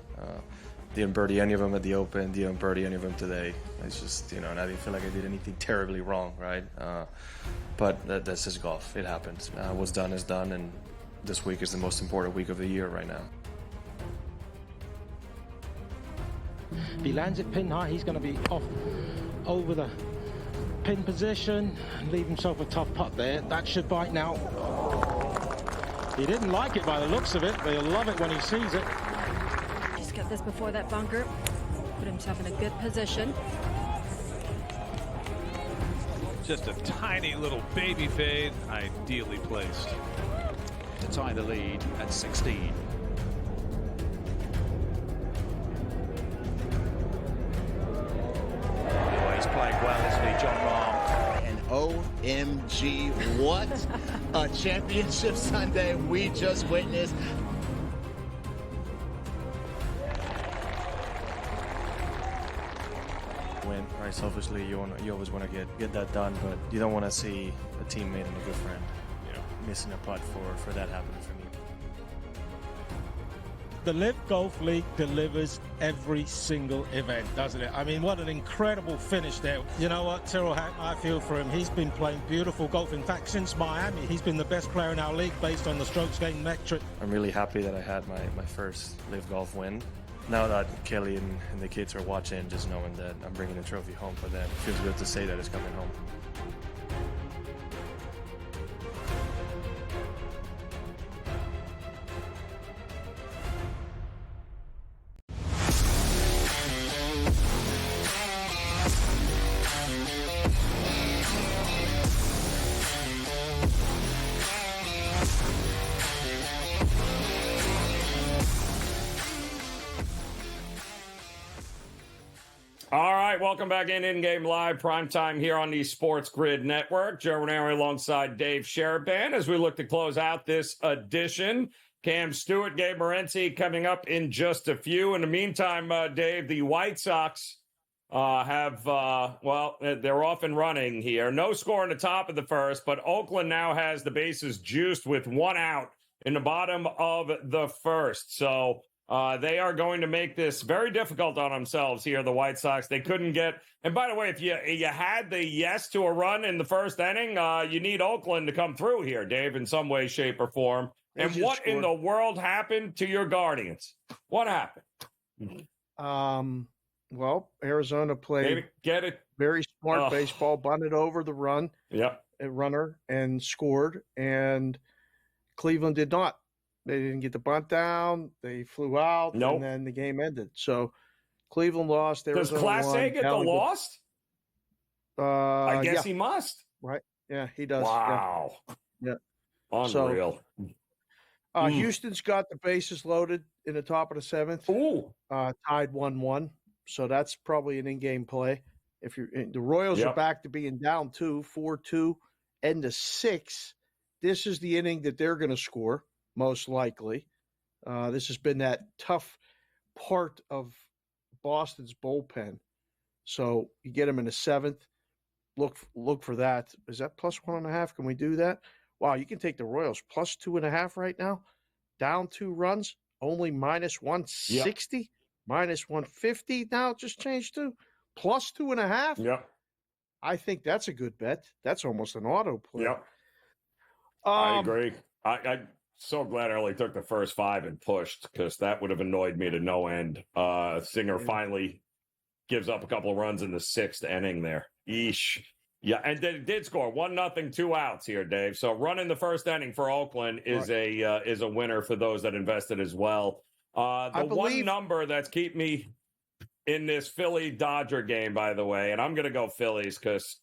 H: Didn't birdie any of them at the Open, didn't birdie any of them today. It's just, and I didn't feel like I did anything terribly wrong, right? But that's just golf. It happens. What's done is done, and this week is the most important week of the year right now.
I: If he lands it pin high, he's going to be off over the pin position and leave himself a tough putt there. That should bite now. He didn't like it by the looks of it, but he'll love it when he sees it.
J: Just got this before that bunker. Put himself in a good position.
K: Just a tiny little baby fade, ideally placed.
B: To tie the lead at 16. Playing well, isn't he, John Rahm?
L: And OMG, what a championship Sunday we just witnessed.
H: Win, right? Selfishly, you always want to get that done, but you don't want to see a teammate and a good friend, missing a putt for that happening for me.
I: The Live Golf League delivers every single event, doesn't it? I mean, what an incredible finish there. You know what, Tyrrell Hatton, I feel for him. He's been playing beautiful golf. In fact, since Miami, he's been the best player in our league based on the strokes gained metric.
H: I'm really happy that I had my first Live Golf win. Now that Kelly and the kids are watching, just knowing that I'm bringing a trophy home for them, it feels good to say that it's coming home.
F: All right, welcome back in-game live, PrimeTime here on the SportsGrid Network. Joe Raineri alongside Dave Sharapan as we look to close out this edition Cam Stewart, Gabe Morency coming up in just a few. In the meantime, Dave, the White Sox they're off and running here. No score in the top of the first, but Oakland now has the bases juiced with 1 out in the bottom of the first. So they are going to make this very difficult on themselves here, the White Sox. They couldn't get – and by the way, if you had the yes to a run in the first inning, you need Oakland to come through here, Dave, in some way, shape, or form. And what in the world happened to your Guardians? What happened?
G: Well, Arizona played very smart baseball, bunted over the runner, and scored. And Cleveland did not. They didn't get the bunt down. They flew out, and then the game ended. So Cleveland lost.
F: Does Class A get the lost? I guess he must.
G: Right? Yeah, he does.
F: Wow.
G: Yeah.
F: Unreal.
G: So, Houston's got the bases loaded in the top of the 7th.
F: Ooh.
G: Tied 1-1. So that's probably an in-game play. If the Royals are back to being down 4-2, end of 6. This is the inning that they're going to score, most likely. This has been that tough part of Boston's bullpen. So you get them in the 7th. Look for that. Is that plus 1.5? Can we do that? Wow, you can take the Royals plus 2.5 right now. Down 2 runs, only minus 160, minus 150. Now just changed to plus 2.5.
F: Yep.
G: I think that's a good bet. That's almost an auto play.
F: Yep. I agree. I'm so glad I only took the first 5 and pushed, because that would have annoyed me to no end. Singer finally gives up a couple of runs in the 6th inning there. Eesh. Yeah, and they did score 1-0, 2 outs here, Dave. So run in the first inning for Oakland is a winner for those that invested as well. One number that's keep me in this Philly-Dodger game, by the way, and I'm going to go Phillies because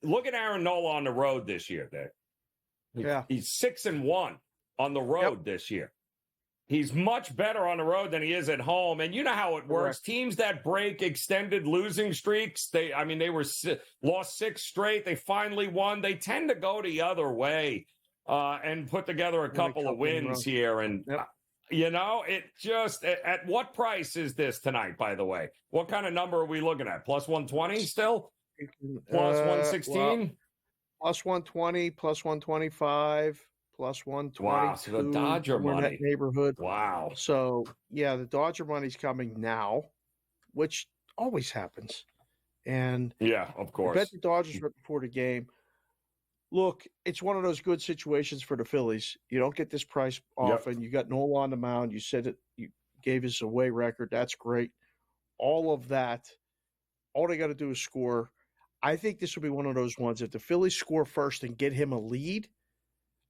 F: look at Aaron Nola on the road this year, Dave. He's 6-1 on the road this year. He's much better on the road than he is at home. And you know how it works. Correct. Teams that break extended losing streaks, they lost 6 straight. They finally won. They tend to go the other way and put together a couple of wins here. And, it just, at what price is this tonight, by the way? What kind of number are we looking at? Plus 120 still? Plus 116?
G: Plus 120, plus 125. Plus 120.
F: Wow, so the Dodger money.
G: In that neighborhood.
F: Wow.
G: So, the Dodger money's coming now, which always happens. And
F: of course.
G: I bet the Dodgers right before the game. Look, it's one of those good situations for the Phillies. You don't get this price often. You got Nola on the mound. You said it. You gave us a away record. That's great. All of that. All they got to do is score. I think this will be one of those ones. If the Phillies score first and get him a lead,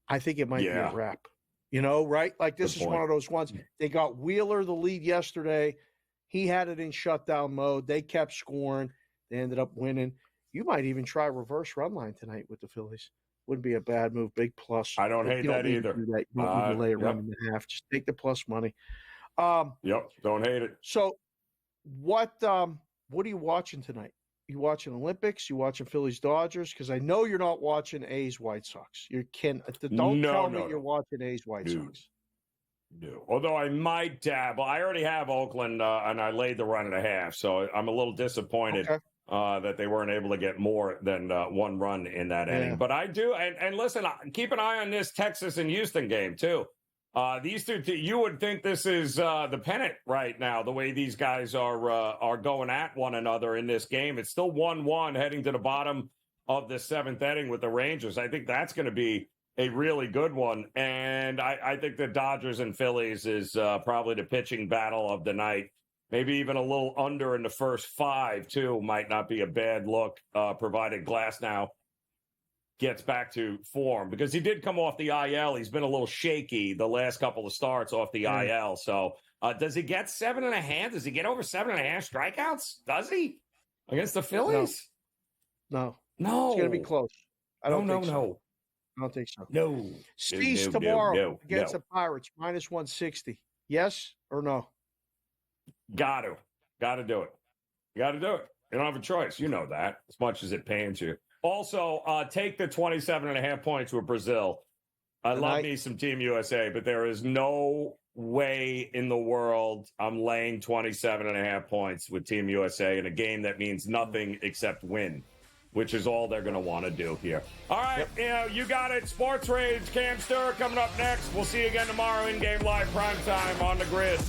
G: I think it might be a wrap, right? Like this is one of those ones. They got Wheeler the lead yesterday. He had it in shutdown mode. They kept scoring. They ended up winning. You might even try reverse run line tonight with the Phillies. Wouldn't be a bad move. Big plus.
F: I don't hate that either.
G: You don't need to lay a run and a half. Just take the plus money.
F: Don't hate it.
G: So what are you watching tonight? You watching Olympics? You watching Phillies Dodgers? Because I know you're not watching A's White Sox. Don't tell me you're watching A's White Sox.
F: No. Although I might dabble. I already have Oakland, and I laid the 1.5. So I'm a little disappointed that they weren't able to get more than 1 run in that inning. But I do. And listen, keep an eye on this Texas and Houston game too. These two, you would think this is the pennant right now, the way these guys are going at one another in this game. It's still 1-1 heading to the bottom of the 7th inning with the Rangers. I think that's going to be a really good one. And I think the Dodgers and Phillies is probably the pitching battle of the night. Maybe even a little under in the first 5, too, might not be a bad look, provided Glasnow gets back to form, because he did come off the IL. He's been a little shaky the last couple of starts off the IL. So does he get 7.5? Does he get over 7.5 strikeouts? Does he against the Phillies?
G: No.
F: It's
G: going to be close. I don't think so.
F: No.
G: I don't think so.
F: No.
G: Cease tomorrow against the Pirates, minus 160. Yes or no?
F: Got to do it. You got to do it. You don't have a choice. You know that, as much as it pains you. Also, take the 27.5 points with Brazil. I love me some Team USA, but there is no way in the world I'm laying 27.5 points with Team USA in a game that means nothing except win, which is all they're going to want to do here. All right, you got it. Sports Rage, Cam Sturr coming up next. We'll see you again tomorrow in Game Live Primetime on the grid.